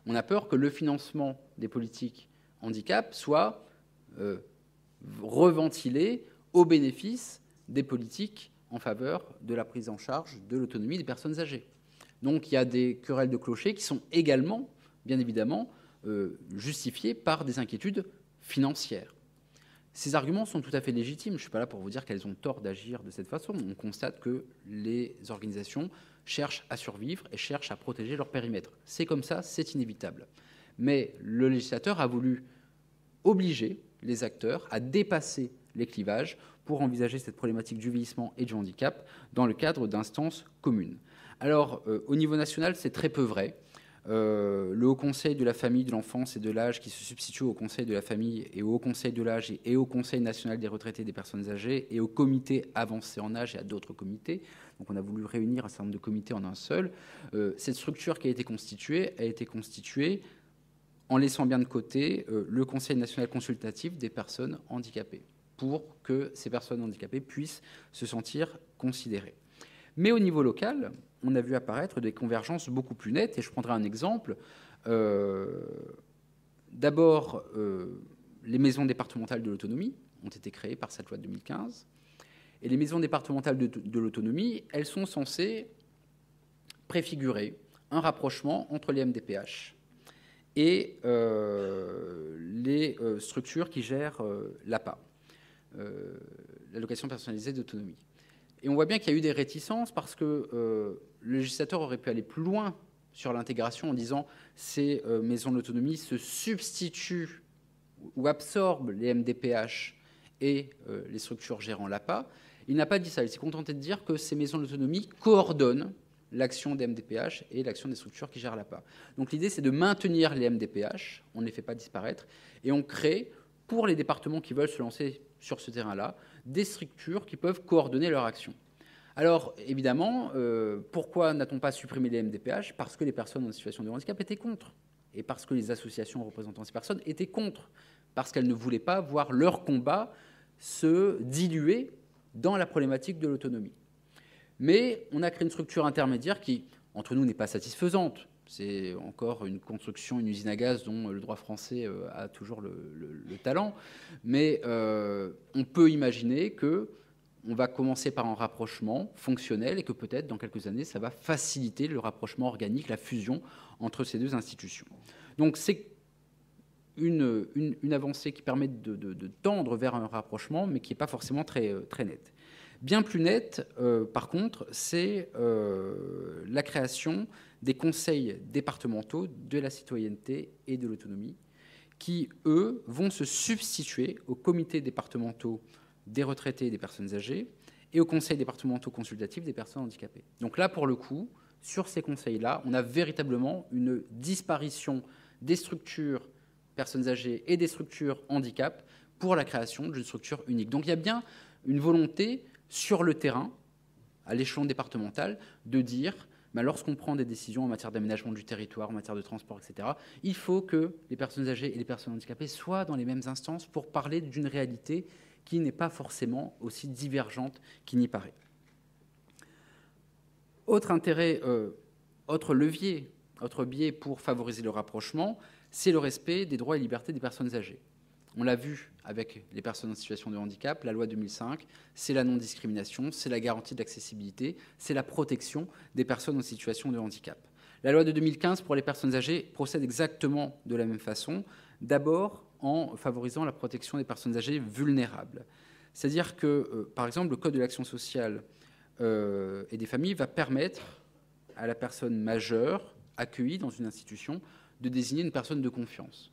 On a peur que le financement des politiques handicap soit reventilé au bénéfice des politiques en faveur de la prise en charge de l'autonomie des personnes âgées. Donc il y a des querelles de clochers qui sont également, bien évidemment, justifiées par des inquiétudes financières. Ces arguments sont tout à fait légitimes. Je ne suis pas là pour vous dire qu'elles ont tort d'agir de cette façon. On constate que les organisations cherchent à survivre et cherchent à protéger leur périmètre. C'est comme ça, c'est inévitable. Mais le législateur a voulu obliger les acteurs à dépasser les clivages pour envisager cette problématique du vieillissement et du handicap dans le cadre d'instances communes. Alors, au niveau national, c'est très peu vrai. Le Haut Conseil de la famille, de l'enfance et de l'âge, qui se substitue au Conseil de la famille et au Haut Conseil de l'âge et au Conseil national des retraités des personnes âgées et au comité avancé en âge et à d'autres comités. Donc on a voulu réunir un certain nombre de comités en un seul. Cette structure qui a été constituée en laissant bien de côté le Conseil national consultatif des personnes handicapées, pour que ces personnes handicapées puissent se sentir considérées. Mais au niveau local, on a vu apparaître des convergences beaucoup plus nettes, et je prendrai un exemple. D'abord, les maisons départementales de l'autonomie ont été créées par cette loi de 2015, et les maisons départementales de l'autonomie, elles sont censées préfigurer un rapprochement entre les MDPH et les structures qui gèrent l'APA, l'allocation personnalisée d'autonomie. Et on voit bien qu'il y a eu des réticences parce que le législateur aurait pu aller plus loin sur l'intégration en disant ces maisons de l'autonomie se substituent ou absorbent les MDPH et les structures gérant l'APA. Il n'a pas dit ça. Il s'est contenté de dire que ces maisons de l'autonomie coordonnent l'action des MDPH et l'action des structures qui gèrent l'APA. Donc l'idée, c'est de maintenir les MDPH, on ne les fait pas disparaître, et on crée, pour les départements qui veulent se lancer sur ce terrain-là, des structures qui peuvent coordonner leur action. Alors, évidemment, pourquoi n'a-t-on pas supprimé les MDPH? Parce que les personnes en situation de handicap étaient contre, et parce que les associations représentant ces personnes étaient contre, parce qu'elles ne voulaient pas voir leur combat se diluer dans la problématique de l'autonomie. Mais on a créé une structure intermédiaire qui, entre nous, n'est pas satisfaisante. C'est encore une construction, une usine à gaz dont le droit français a toujours le talent. Mais on peut imaginer qu'on va commencer par un rapprochement fonctionnel et que peut-être, dans quelques années, ça va faciliter le rapprochement organique, la fusion entre ces deux institutions. Donc c'est une avancée qui permet de tendre vers un rapprochement, mais qui n'est pas forcément très nette. Bien plus nette, par contre, c'est la création des conseils départementaux de la citoyenneté et de l'autonomie qui, eux, vont se substituer aux comités départementaux des retraités et des personnes âgées et aux conseils départementaux consultatifs des personnes handicapées. Donc là, pour le coup, sur ces conseils-là, on a véritablement une disparition des structures personnes âgées et des structures handicap pour la création d'une structure unique. Donc il y a bien une volonté sur le terrain, à l'échelon départemental, de dire, lorsqu'on prend des décisions en matière d'aménagement du territoire, en matière de transport, etc., il faut que les personnes âgées et les personnes handicapées soient dans les mêmes instances pour parler d'une réalité qui n'est pas forcément aussi divergente qu'il n'y paraît. Autre intérêt, autre levier, autre biais pour favoriser le rapprochement, c'est le respect des droits et libertés des personnes âgées. On l'a vu avec les personnes en situation de handicap, la loi 2005, c'est la non-discrimination, c'est la garantie d'accessibilité, c'est la protection des personnes en situation de handicap. La loi de 2015 pour les personnes âgées procède exactement de la même façon, d'abord en favorisant la protection des personnes âgées vulnérables. C'est-à-dire que, par exemple, le Code de l'action sociale et des familles va permettre à la personne majeure accueillie dans une institution de désigner une personne de confiance.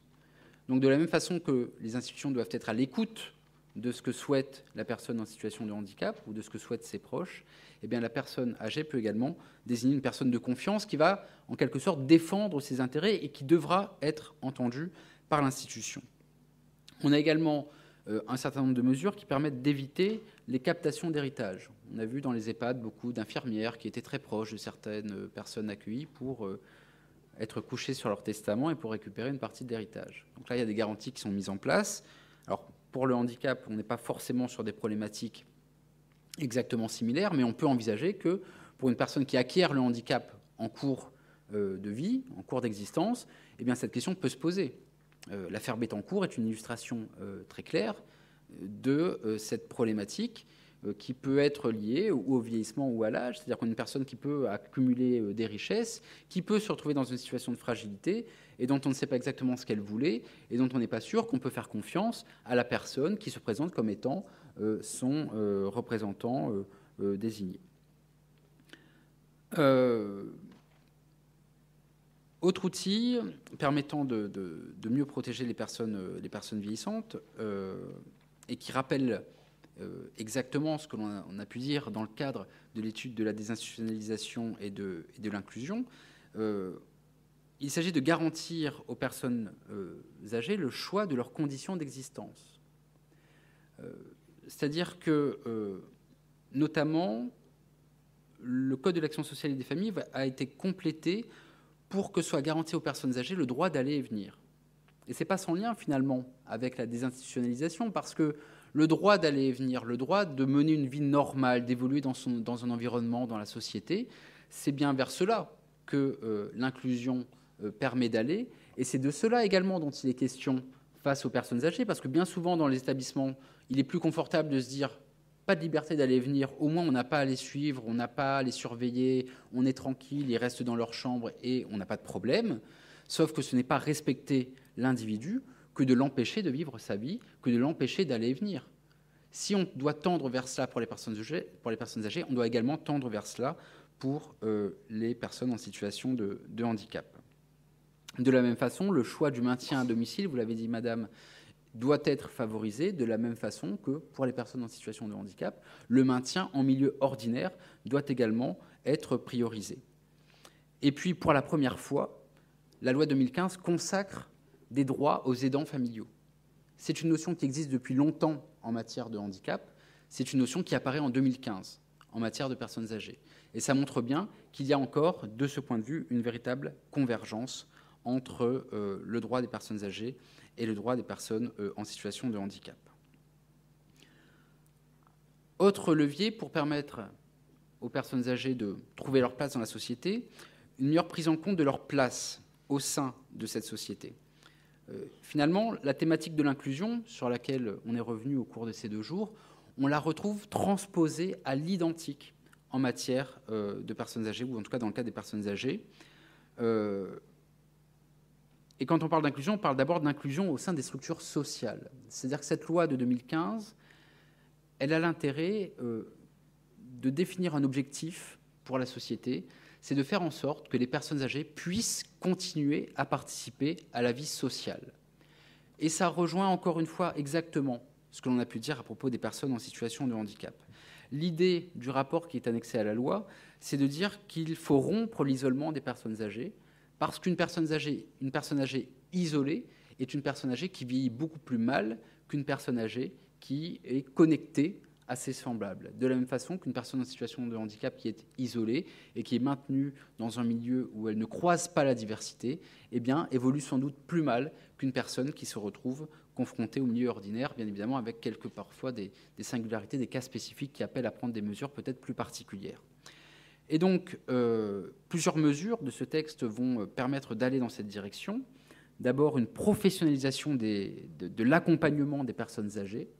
Donc de la même façon que les institutions doivent être à l'écoute de ce que souhaite la personne en situation de handicap ou de ce que souhaitent ses proches, eh bien la personne âgée peut également désigner une personne de confiance qui va en quelque sorte défendre ses intérêts et qui devra être entendue par l'institution. On a également un certain nombre de mesures qui permettent d'éviter les captations d'héritage. On a vu dans les EHPAD beaucoup d'infirmières qui étaient très proches de certaines personnes accueillies pour être couchées sur leur testament et pour récupérer une partie de l'héritage. Donc là, il y a des garanties qui sont mises en place. Alors, pour le handicap, on n'est pas forcément sur des problématiques exactement similaires, mais on peut envisager que pour une personne qui acquiert le handicap en cours de vie, en cours d'existence, eh bien, cette question peut se poser. L'affaire Bettencourt est une illustration très claire de cette problématique qui peut être liée ou au vieillissement ou à l'âge, c'est-à-dire qu'une personne qui peut accumuler des richesses, qui peut se retrouver dans une situation de fragilité et dont on ne sait pas exactement ce qu'elle voulait et dont on n'est pas sûr qu'on peut faire confiance à la personne qui se présente comme étant son représentant désigné. Autre outil permettant de mieux protéger les personnes vieillissantes et qui rappelle exactement ce que l'on a pu dire dans le cadre de l'étude de la désinstitutionnalisation et de l'inclusion, il s'agit de garantir aux personnes âgées le choix de leurs conditions d'existence. C'est-à-dire que, notamment, le Code de l'action sociale et des familles a été complété pour que soit garanti aux personnes âgées le droit d'aller et venir. Et ce n'est pas sans lien, finalement, avec la désinstitutionnalisation, parce que le droit d'aller et venir, le droit de mener une vie normale, d'évoluer dans un environnement, dans la société, c'est bien vers cela que l'inclusion permet d'aller. Et c'est de cela également dont il est question face aux personnes âgées, parce que bien souvent, dans les établissements, il est plus confortable de se dire pas de liberté d'aller et venir, au moins on n'a pas à les suivre, on n'a pas à les surveiller, on est tranquille, ils restent dans leur chambre et on n'a pas de problème. Sauf que ce n'est pas respecter l'individu que de l'empêcher de vivre sa vie, que de l'empêcher d'aller et venir. Si on doit tendre vers cela pour les personnes âgées, on doit également tendre vers cela pour les personnes en situation de handicap. De la même façon, le choix du maintien à domicile, vous l'avez dit madame, doit être favorisé de la même façon que pour les personnes en situation de handicap. Le maintien en milieu ordinaire doit également être priorisé. Et puis, pour la première fois, la loi 2015 consacre des droits aux aidants familiaux. C'est une notion qui existe depuis longtemps en matière de handicap. C'est une notion qui apparaît en 2015 en matière de personnes âgées. Et ça montre bien qu'il y a encore, de ce point de vue, une véritable convergence entre le droit des personnes âgées et le droit des personnes en situation de handicap. Autre levier pour permettre aux personnes âgées de trouver leur place dans la société, une meilleure prise en compte de leur place au sein de cette société. Finalement, la thématique de l'inclusion, sur laquelle on est revenu au cours de ces 2 jours, on la retrouve transposée à l'identique en matière de personnes âgées, ou en tout cas dans le cas des personnes âgées. Et quand on parle d'inclusion, on parle d'abord d'inclusion au sein des structures sociales. C'est-à-dire que cette loi de 2015, elle a l'intérêt de définir un objectif pour la société, c'est de faire en sorte que les personnes âgées puissent continuer à participer à la vie sociale. Et ça rejoint encore une fois exactement ce que l'on a pu dire à propos des personnes en situation de handicap. L'idée du rapport qui est annexé à la loi, c'est de dire qu'il faut rompre l'isolement des personnes âgées, parce qu'une personne âgée isolée, est une personne âgée qui vieillit beaucoup plus mal qu'une personne âgée qui est connectée à ses semblables. De la même façon qu'une personne en situation de handicap qui est isolée et qui est maintenue dans un milieu où elle ne croise pas la diversité, eh bien, évolue sans doute plus mal qu'une personne qui se retrouve confrontée au milieu ordinaire, bien évidemment avec parfois des singularités, des cas spécifiques qui appellent à prendre des mesures peut-être plus particulières. Et donc, plusieurs mesures de ce texte vont permettre d'aller dans cette direction. D'abord, une professionnalisation de l'accompagnement des personnes âgées,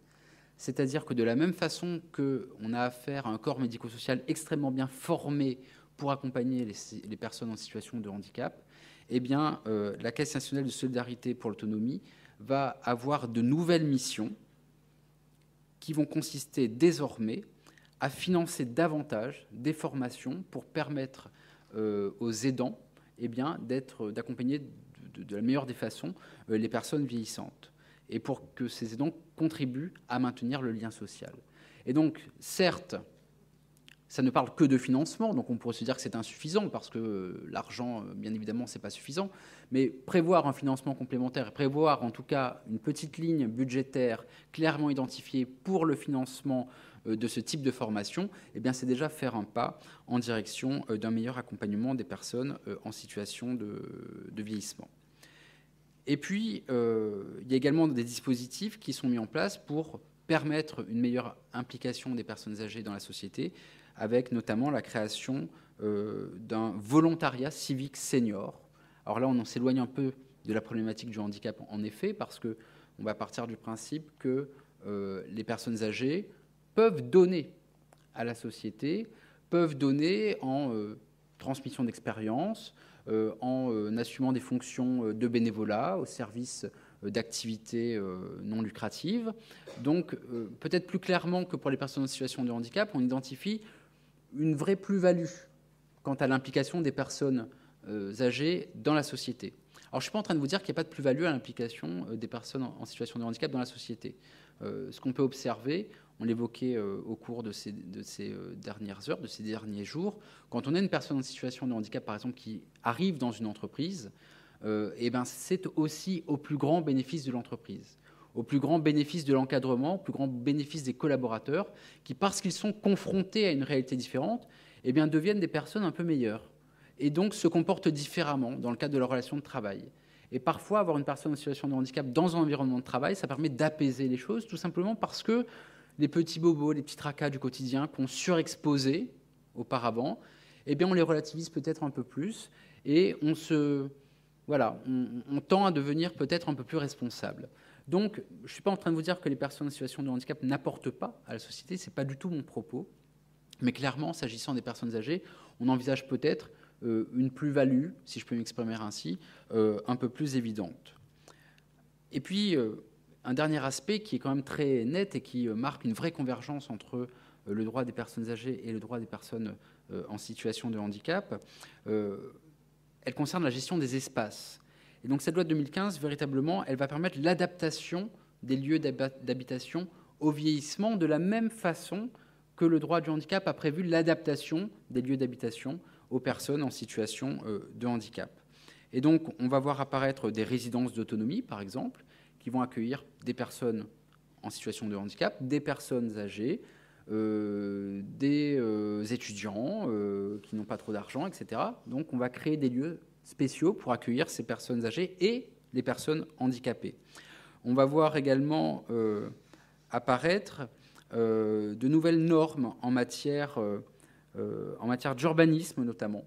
c'est-à-dire que de la même façon qu'on a affaire à un corps médico-social extrêmement bien formé pour accompagner les personnes en situation de handicap, eh bien, la Caisse nationale de solidarité pour l'autonomie va avoir de nouvelles missions qui vont consister désormais à financer davantage des formations pour permettre aux aidants d'accompagner de la meilleure des façons les personnes vieillissantes et pour que ces aidants contribuent à maintenir le lien social. Et donc, certes, ça ne parle que de financement, donc on pourrait se dire que c'est insuffisant parce que l'argent, bien évidemment, c'est pas suffisant, mais prévoir un financement complémentaire, prévoir en tout cas une petite ligne budgétaire clairement identifiée pour le financement de ce type de formation, eh bien, c'est déjà faire un pas en direction d'un meilleur accompagnement des personnes en situation de vieillissement. Et puis, il y a également des dispositifs qui sont mis en place pour permettre une meilleure implication des personnes âgées dans la société, avec notamment la création d'un volontariat civique senior. Alors là, on s'éloigne un peu de la problématique du handicap, en effet, parce qu'on va partir du principe que les personnes âgées peuvent donner à la société, peuvent donner en transmission d'expérience, en assumant des fonctions de bénévolat au service d'activités non lucratives. Donc, peut-être plus clairement que pour les personnes en situation de handicap, on identifie une vraie plus-value quant à l'implication des personnes âgées dans la société. Alors, je ne suis pas en train de vous dire qu'il n'y a pas de plus-value à l'implication des personnes en situation de handicap dans la société. Ce qu'on peut observer, on l'évoquait au cours de ces dernières heures, de ces derniers jours, quand on a une personne en situation de handicap, par exemple, qui arrive dans une entreprise, eh ben, c'est aussi au plus grand bénéfice de l'entreprise, au plus grand bénéfice de l'encadrement, au plus grand bénéfice des collaborateurs, qui, parce qu'ils sont confrontés à une réalité différente, eh bien, deviennent des personnes un peu meilleures, et donc se comportent différemment dans le cadre de leur relation de travail. Et parfois, avoir une personne en situation de handicap dans un environnement de travail, ça permet d'apaiser les choses, tout simplement parce que les petits bobos, les petits tracas du quotidien qu'on surexposait auparavant, eh bien, on les relativise peut-être un peu plus et on tend à devenir peut-être un peu plus responsable. Donc, je ne suis pas en train de vous dire que les personnes en situation de handicap n'apportent pas à la société, ce n'est pas du tout mon propos. Mais clairement, s'agissant des personnes âgées, on envisage peut-être une plus-value, si je peux m'exprimer ainsi, un peu plus évidente. Et puis, un dernier aspect qui est quand même très net et qui marque une vraie convergence entre le droit des personnes âgées et le droit des personnes en situation de handicap, elle concerne la gestion des espaces. Et donc cette loi de 2015, véritablement, elle va permettre l'adaptation des lieux d'habitation au vieillissement de la même façon que le droit du handicap a prévu l'adaptation des lieux d'habitation aux personnes en situation de handicap. Et donc, on va voir apparaître des résidences d'autonomie, par exemple, qui vont accueillir des personnes en situation de handicap, des personnes âgées, des étudiants qui n'ont pas trop d'argent, etc. Donc, on va créer des lieux spéciaux pour accueillir ces personnes âgées et les personnes handicapées. On va voir également apparaître de nouvelles normes en matière d'urbanisme, notamment.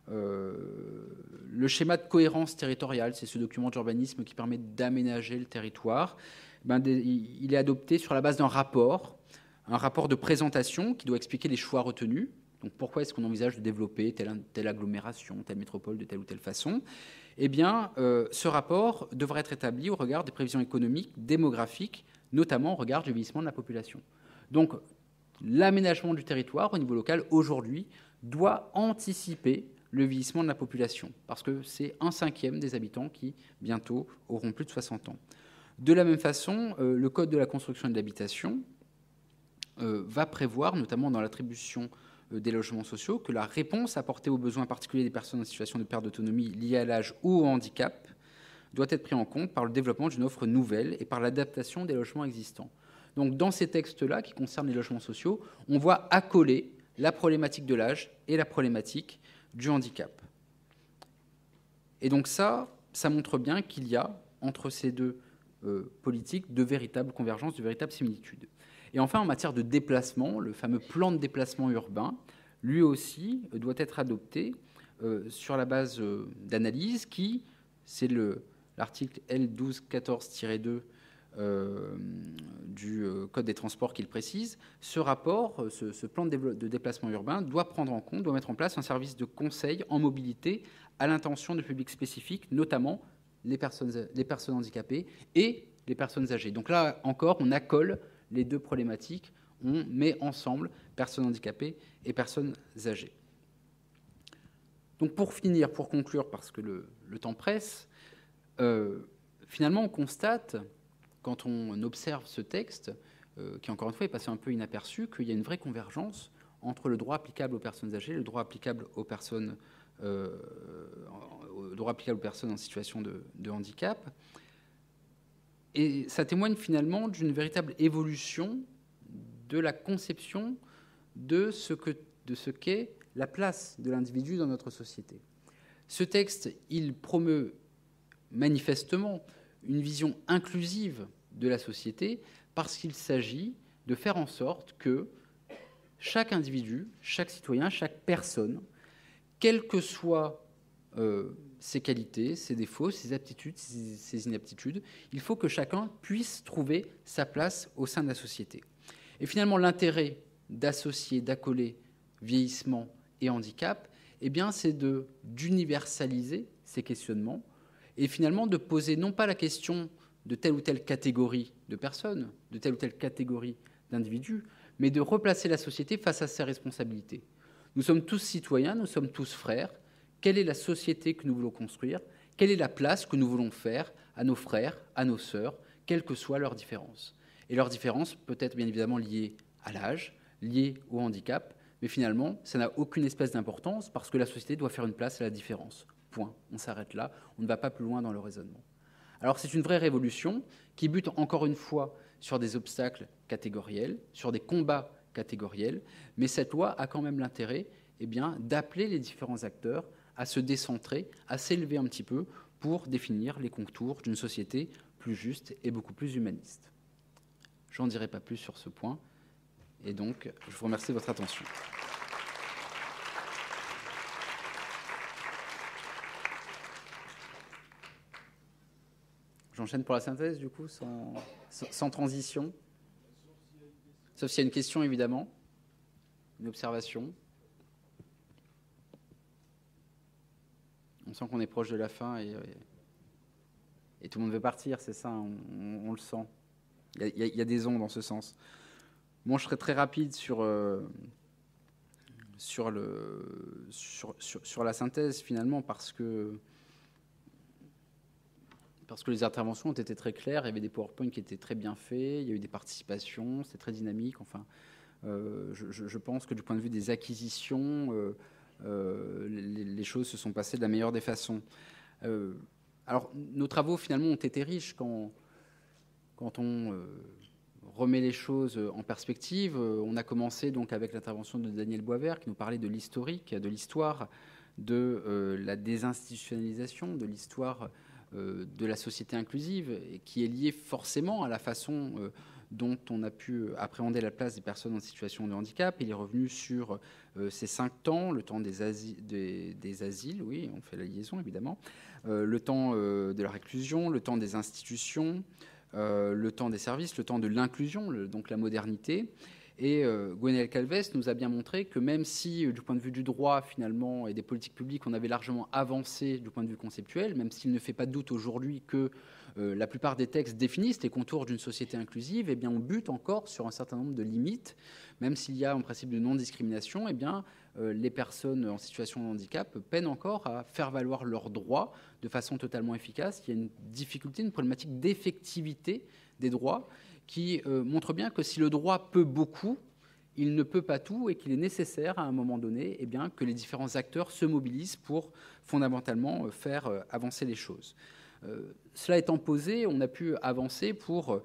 Le schéma de cohérence territoriale, c'est ce document d'urbanisme qui permet d'aménager le territoire. Il est adopté sur la base d'un rapport, un rapport de présentation qui doit expliquer les choix retenus. Donc pourquoi est-ce qu'on envisage de développer telle agglomération, telle métropole de telle ou telle façon? Eh bien, ce rapport devra être établi au regard des prévisions économiques, démographiques, notamment au regard du vieillissement de la population. Donc, l'aménagement du territoire au niveau local, aujourd'hui, doit anticiper le vieillissement de la population, parce que c'est 1/5 des habitants qui, bientôt, auront plus de 60 ans. De la même façon, le Code de la construction et de l'habitation va prévoir, notamment dans l'attribution des logements sociaux, que la réponse apportée aux besoins particuliers des personnes en situation de perte d'autonomie liée à l'âge ou au handicap doit être pris en compte par le développement d'une offre nouvelle et par l'adaptation des logements existants. Donc dans ces textes-là, qui concernent les logements sociaux, on voit accoler la problématique de l'âge et la problématique du handicap. Et donc ça montre bien qu'il y a, entre ces deux politiques, de véritables convergences, de véritables similitudes. Et enfin, en matière de déplacement, le fameux plan de déplacement urbain, lui aussi, doit être adopté sur la base d'analyse qui, c'est l'article L1214-2 du Code des transports qui le précise. Ce rapport, ce plan de déplacement urbain doit prendre en compte, doit mettre en place un service de conseil en mobilité à l'intention de publics spécifiques, notamment les personnes handicapées et les personnes âgées. Donc là encore, on accole les deux problématiques, on met ensemble personnes handicapées et personnes âgées. Donc pour finir, pour conclure, parce que le temps presse, finalement on constate, quand on observe ce texte, qui encore une fois est passé un peu inaperçu, qu'il y a une vraie convergence entre le droit applicable aux personnes âgées et le droit applicable aux personnes, en situation de handicap. Et ça témoigne finalement d'une véritable évolution de la conception de ce qu'est la place de l'individu dans notre société. Ce texte, il promeut manifestement une vision inclusive de la société parce qu'il s'agit de faire en sorte que chaque individu, chaque citoyen, chaque personne, quelles que soient ses qualités, ses défauts, ses aptitudes, ses inaptitudes, il faut que chacun puisse trouver sa place au sein de la société. Et finalement, l'intérêt d'associer, d'accoler vieillissement et handicap, eh bien, c'est d'universaliser ces questionnements et finalement de poser non pas la question de telle ou telle catégorie de personnes, de telle ou telle catégorie d'individus, mais de replacer la société face à ses responsabilités. Nous sommes tous citoyens, nous sommes tous frères. Quelle est la société que nous voulons construire? Quelle est la place que nous voulons faire à nos frères, à nos sœurs, quelles que soient leurs différences? Et leurs différences peut être bien évidemment liées à l'âge, liées au handicap, mais finalement, ça n'a aucune espèce d'importance parce que la société doit faire une place à la différence. Point. On s'arrête là, on ne va pas plus loin dans le raisonnement. Alors c'est une vraie révolution qui bute encore une fois sur des obstacles catégoriels, sur des combats catégoriels, mais cette loi a quand même l'intérêt d'appeler les différents acteurs à se décentrer, à s'élever un petit peu pour définir les contours d'une société plus juste et beaucoup plus humaniste. Je n'en dirai pas plus sur ce point, et donc je vous remercie de votre attention. J'enchaîne pour la synthèse, du coup, sans transition. Sauf s'il y a une question, évidemment, une observation. On sent qu'on est proche de la fin et tout le monde veut partir, c'est ça, on le sent. Il y a des ondes dans ce sens. Moi, je serai très rapide sur la synthèse, finalement, parce que les interventions ont été très claires, il y avait des PowerPoint qui étaient très bien faits, il y a eu des participations, c'était très dynamique. Enfin, je pense que du point de vue des acquisitions, les choses se sont passées de la meilleure des façons. Alors, nos travaux, finalement, ont été riches quand on remet les choses en perspective. On a commencé donc avec l'intervention de Daniel Boisvert qui nous parlait de l'historique, de l'histoire, de la désinstitutionnalisation, de l'histoire de la société inclusive, et qui est liée forcément à la façon dont on a pu appréhender la place des personnes en situation de handicap. Il est revenu sur ces 5 temps, le temps des asiles, oui, on fait la liaison évidemment, le temps de la réclusion, le temps des institutions, le temps des services, le temps de l'inclusion, donc la modernité. Et Gwenaëlle Calves nous a bien montré que même si, du point de vue du droit, finalement, et des politiques publiques, on avait largement avancé du point de vue conceptuel, même s'il ne fait pas de doute aujourd'hui que la plupart des textes définissent les contours d'une société inclusive, eh bien, on bute encore sur un certain nombre de limites. Même s'il y a un principe de non-discrimination, eh bien, les personnes en situation de handicap peinent encore à faire valoir leurs droits de façon totalement efficace. Il y a une difficulté, une problématique d'effectivité des droits qui montre bien que si le droit peut beaucoup, il ne peut pas tout et qu'il est nécessaire à un moment donné eh bien, que les différents acteurs se mobilisent pour fondamentalement faire avancer les choses. Cela étant posé, on a pu avancer pour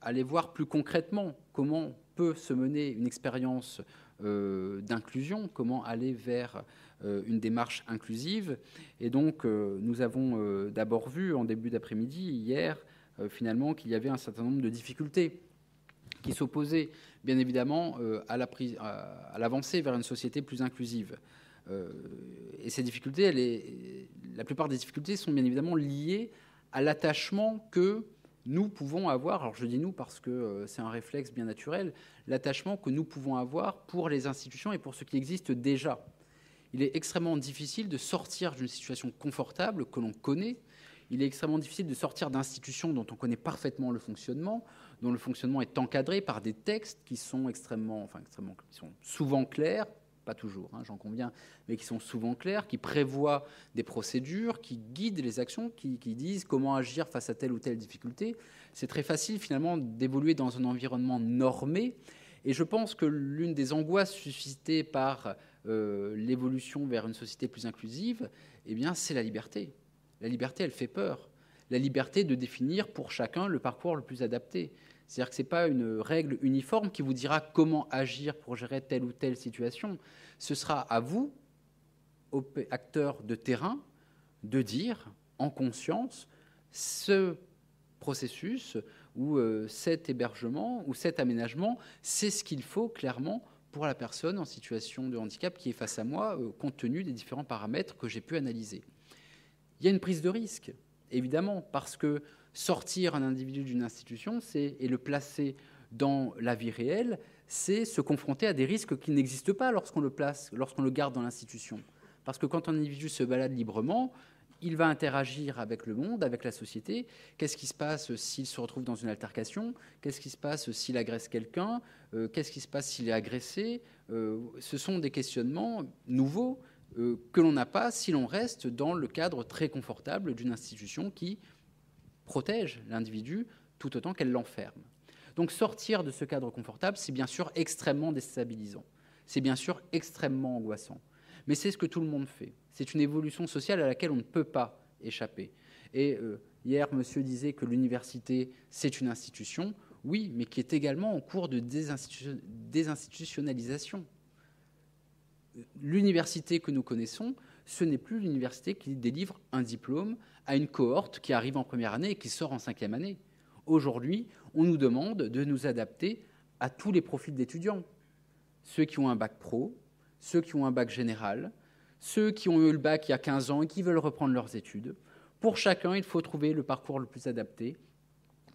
aller voir plus concrètement comment peut se mener une expérience d'inclusion, comment aller vers une démarche inclusive. Et donc, nous avons d'abord vu en début d'après-midi, hier, finalement, qu'il y avait un certain nombre de difficultés qui s'opposaient, bien évidemment, à l'avancée vers une société plus inclusive. Et ces difficultés, la plupart des difficultés sont bien évidemment liées à l'attachement que nous pouvons avoir, alors je dis nous parce que c'est un réflexe bien naturel, l'attachement que nous pouvons avoir pour les institutions et pour ce qui existe déjà. Il est extrêmement difficile de sortir d'une situation confortable que l'on connaît. Il est extrêmement difficile de sortir d'institutions dont on connaît parfaitement le fonctionnement, dont le fonctionnement est encadré par des textes qui sont qui sont souvent clairs, pas toujours, j'en conviens, mais qui sont souvent clairs, qui prévoient des procédures, qui guident les actions, qui disent comment agir face à telle ou telle difficulté. C'est très facile finalement d'évoluer dans un environnement normé. Et je pense que l'une des angoisses suscitées par l'évolution vers une société plus inclusive, eh bien, c'est la liberté. La liberté, elle fait peur. La liberté de définir pour chacun le parcours le plus adapté. C'est-à-dire que ce n'est pas une règle uniforme qui vous dira comment agir pour gérer telle ou telle situation. Ce sera à vous, acteurs de terrain, de dire en conscience ce processus ou cet hébergement ou cet aménagement, c'est ce qu'il faut clairement pour la personne en situation de handicap qui est face à moi, compte tenu des différents paramètres que j'ai pu analyser. Il y a une prise de risque, évidemment, parce que sortir un individu d'une institution et le placer dans la vie réelle, c'est se confronter à des risques qui n'existent pas lorsqu'on le garde dans l'institution. Parce que quand un individu se balade librement, il va interagir avec le monde, avec la société. Qu'est-ce qui se passe s'il se retrouve dans une altercation? Qu'est-ce qui se passe s'il agresse quelqu'un? Qu'est-ce qui se passe s'il est agressé? Ce sont des questionnements nouveaux que l'on n'a pas si l'on reste dans le cadre très confortable d'une institution qui protège l'individu tout autant qu'elle l'enferme. Donc sortir de ce cadre confortable, c'est bien sûr extrêmement déstabilisant. C'est bien sûr extrêmement angoissant. Mais c'est ce que tout le monde fait. C'est une évolution sociale à laquelle on ne peut pas échapper. Et hier, monsieur disait que l'université, c'est une institution, oui, mais qui est également en cours de désinstitutionnalisation. L'université que nous connaissons, ce n'est plus l'université qui délivre un diplôme à une cohorte qui arrive en première année et qui sort en 5e année. Aujourd'hui, on nous demande de nous adapter à tous les profils d'étudiants. Ceux qui ont un bac pro, ceux qui ont un bac général, ceux qui ont eu le bac il y a 15 ans et qui veulent reprendre leurs études. Pour chacun, il faut trouver le parcours le plus adapté.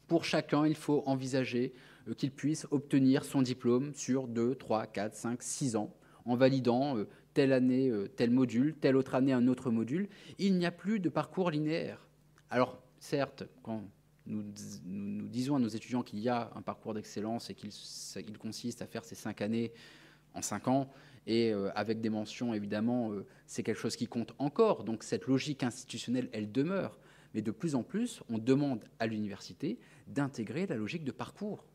Pour chacun, il faut envisager qu'il puisse obtenir son diplôme sur 2, 3, 4, 5, 6 ans, en validant telle année tel module, telle autre année un autre module. Il n'y a plus de parcours linéaire. Alors, certes, quand nous disons à nos étudiants qu'il y a un parcours d'excellence et qu'il consiste à faire ces 5 années en 5 ans, et avec des mentions, évidemment, c'est quelque chose qui compte encore. Donc cette logique institutionnelle, elle demeure. Mais de plus en plus, on demande à l'université d'intégrer la logique de parcours.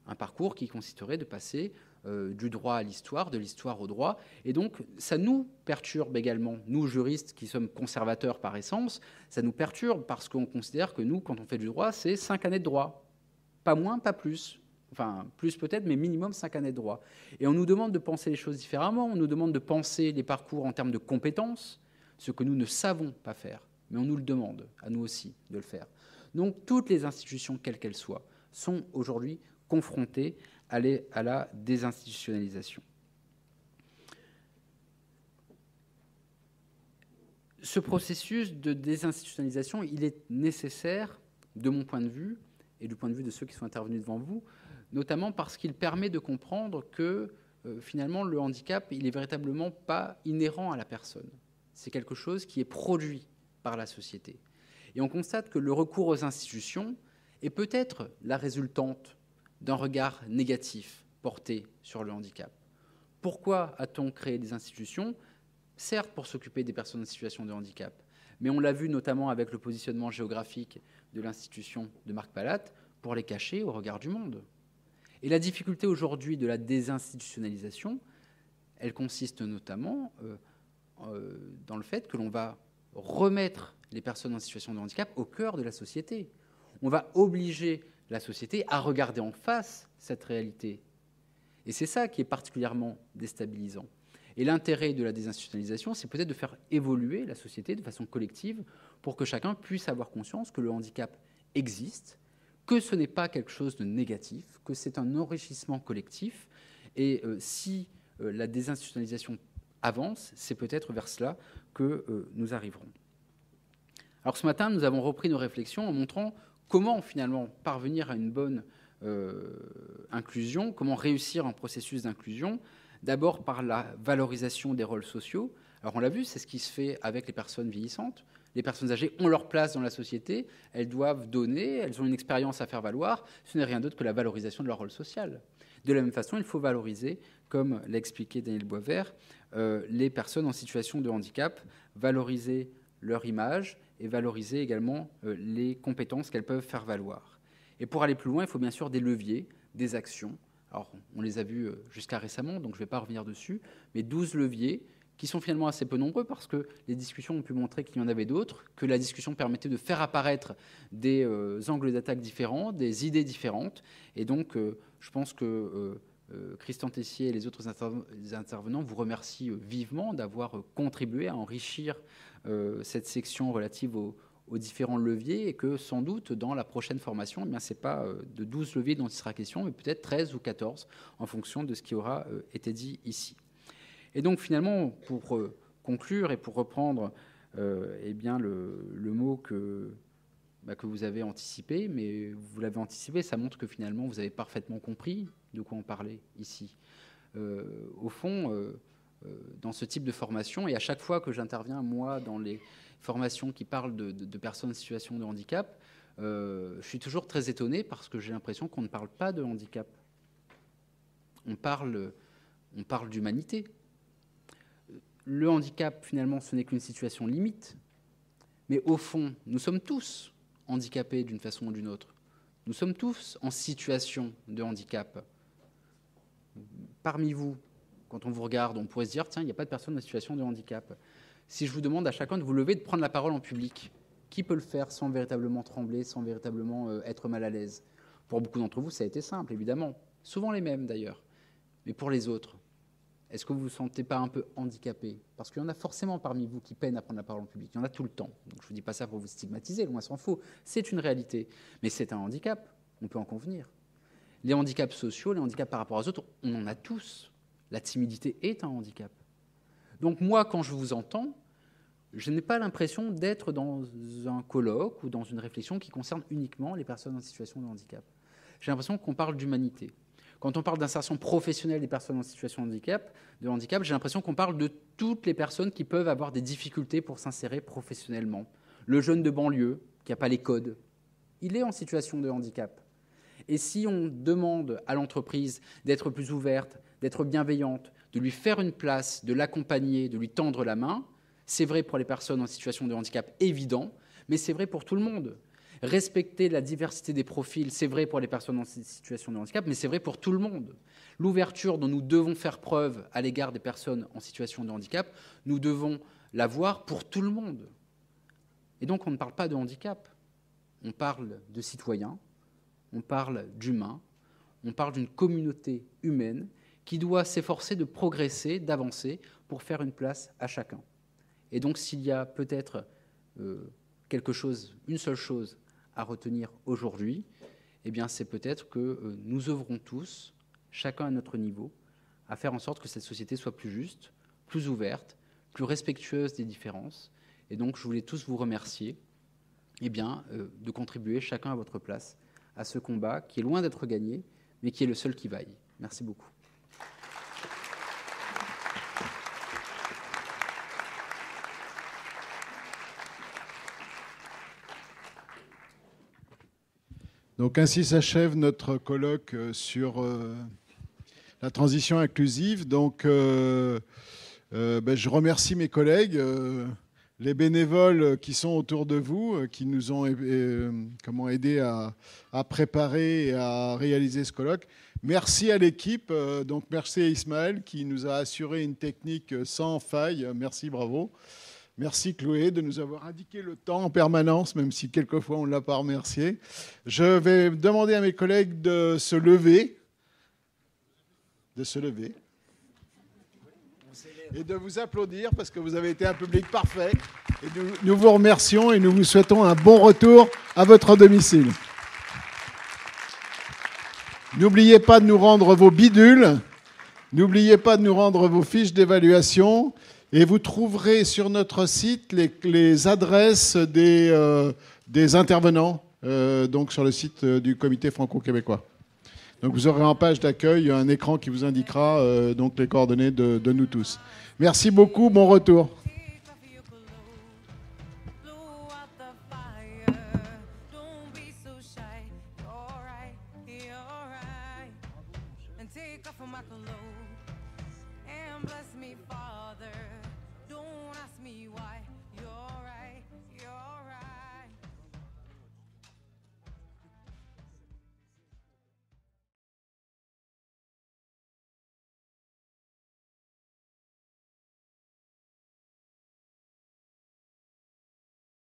Un parcours qui consisterait de passer du droit à l'histoire, de l'histoire au droit. Et donc, ça nous perturbe également, nous juristes qui sommes conservateurs par essence, ça nous perturbe parce qu'on considère que nous, quand on fait du droit, c'est 5 années de droit. Pas moins, pas plus. Enfin, plus peut-être, mais minimum 5 années de droit. Et on nous demande de penser les choses différemment, on nous demande de penser les parcours en termes de compétences, ce que nous ne savons pas faire. Mais on nous le demande, à nous aussi, de le faire. Donc, toutes les institutions, quelles qu'elles soient, sont aujourd'hui confrontées à la désinstitutionnalisation. Ce processus de désinstitutionnalisation, il est nécessaire, de mon point de vue, et du point de vue de ceux qui sont intervenus devant vous, notamment parce qu'il permet de comprendre que, finalement, le handicap, il n'est véritablement pas inhérent à la personne. C'est quelque chose qui est produit par la société. Et on constate que le recours aux institutions est peut-être la résultante d'un regard négatif porté sur le handicap. Pourquoi a-t-on créé des institutions? Certes, pour s'occuper des personnes en situation de handicap, mais on l'a vu notamment avec le positionnement géographique de l'institution de Marc Palatte, pour les cacher au regard du monde. Et la difficulté aujourd'hui de la désinstitutionnalisation, elle consiste notamment dans le fait que l'on va remettre les personnes en situation de handicap au cœur de la société. On va obliger la société à regarder en face cette réalité. Et c'est ça qui est particulièrement déstabilisant. Et l'intérêt de la désinstitutionnalisation, c'est peut-être de faire évoluer la société de façon collective pour que chacun puisse avoir conscience que le handicap existe, que ce n'est pas quelque chose de négatif, que c'est un enrichissement collectif. Et si la désinstitutionnalisation avance, c'est peut-être vers cela que nous arriverons. Alors ce matin, nous avons repris nos réflexions en montrant comment finalement parvenir à une bonne inclusion, comment réussir un processus d'inclusion, d'abord par la valorisation des rôles sociaux. Alors on l'a vu, c'est ce qui se fait avec les personnes vieillissantes. Les personnes âgées ont leur place dans la société, elles doivent donner, elles ont une expérience à faire valoir, ce n'est rien d'autre que la valorisation de leur rôle social. De la même façon, il faut valoriser, comme l'a expliqué Daniel Boisvert, les personnes en situation de handicap, valoriser leur image et valoriser également les compétences qu'elles peuvent faire valoir. Et pour aller plus loin, il faut bien sûr des leviers, des actions. Alors, on les a vus jusqu'à récemment, donc je ne vais pas revenir dessus, mais 12 leviers qui sont finalement assez peu nombreux parce que les discussions ont pu montrer qu'il y en avait d'autres, que la discussion permettait de faire apparaître des angles d'attaque différents, des idées différentes. Et donc, je pense que Christian Tessier et les autres intervenants vous remercient vivement d'avoir contribué à enrichir cette section relative aux différents leviers et que sans doute dans la prochaine formation, ce n'est pas de 12 leviers dont il sera question, mais peut-être 13 ou 14 en fonction de ce qui aura été dit ici. Et donc finalement, pour conclure et pour reprendre le mot que vous avez anticipé, mais vous l'avez anticipé, ça montre que finalement vous avez parfaitement compris de quoi on parlait ici. Au fond, dans ce type de formation, et à chaque fois que j'interviens, moi, dans les formations qui parlent de personnes en situation de handicap, je suis toujours très étonné parce que j'ai l'impression qu'on ne parle pas de handicap. On parle d'humanité. Le handicap, finalement, ce n'est qu'une situation limite, mais au fond, nous sommes tous handicapés d'une façon ou d'une autre. Nous sommes tous en situation de handicap. Parmi vous, quand on vous regarde, on pourrait se dire, tiens, il n'y a pas de personne en situation de handicap. Si je vous demande à chacun de vous lever, de prendre la parole en public, qui peut le faire sans véritablement trembler, sans véritablement être mal à l'aise? Pour beaucoup d'entre vous, ça a été simple, évidemment. Souvent les mêmes, d'ailleurs. Mais pour les autres, est-ce que vous ne vous sentez pas un peu handicapé? Parce qu'il y en a forcément parmi vous qui peinent à prendre la parole en public. Il y en a tout le temps. Donc je ne vous dis pas ça pour vous stigmatiser, loin s'en faut. C'est une réalité. Mais c'est un handicap. On peut en convenir. Les handicaps sociaux, les handicaps par rapport aux autres, on en a tous. La timidité est un handicap. Donc moi, quand je vous entends, je n'ai pas l'impression d'être dans un colloque ou dans une réflexion qui concerne uniquement les personnes en situation de handicap. J'ai l'impression qu'on parle d'humanité. Quand on parle d'insertion professionnelle des personnes en situation de handicap, j'ai l'impression qu'on parle de toutes les personnes qui peuvent avoir des difficultés pour s'insérer professionnellement. Le jeune de banlieue, qui n'a pas les codes, il est en situation de handicap. Et si on demande à l'entreprise d'être plus ouverte, d'être bienveillante, de lui faire une place, de l'accompagner, de lui tendre la main, c'est vrai pour les personnes en situation de handicap, évident, mais c'est vrai pour tout le monde. Respecter la diversité des profils, c'est vrai pour les personnes en situation de handicap, mais c'est vrai pour tout le monde. L'ouverture dont nous devons faire preuve à l'égard des personnes en situation de handicap, nous devons l'avoir pour tout le monde. Et donc on ne parle pas de handicap, on parle de citoyens, on parle d'humains, on parle d'une communauté humaine qui doit s'efforcer de progresser, d'avancer pour faire une place à chacun. Et donc s'il y a peut-être quelque chose, une seule chose à retenir aujourd'hui, eh bien c'est peut-être que nous œuvrons tous, chacun à notre niveau, à faire en sorte que cette société soit plus juste, plus ouverte, plus respectueuse des différences. Et donc je voulais tous vous remercier de contribuer chacun à votre place à ce combat qui est loin d'être gagné, mais qui est le seul qui vaille. Merci beaucoup. Donc ainsi s'achève notre colloque sur la transition inclusive. Donc je remercie mes collègues, les bénévoles qui sont autour de vous, qui nous ont aidés à préparer et à réaliser ce colloque. Merci à l'équipe, donc merci à Ismaël qui nous a assuré une technique sans faille. Merci, bravo. Merci Chloé de nous avoir indiqué le temps en permanence, même si quelquefois on ne l'a pas remercié. Je vais demander à mes collègues de se lever. Et de vous applaudir parce que vous avez été un public parfait. Et nous vous remercions et nous vous souhaitons un bon retour à votre domicile. N'oubliez pas de nous rendre vos bidules, n'oubliez pas de nous rendre vos fiches d'évaluation et vous trouverez sur notre site les adresses des intervenants donc sur le site du comité franco-québécois. Donc vous aurez en page d'accueil un écran qui vous indiquera donc les coordonnées de nous tous. Merci beaucoup, bon retour.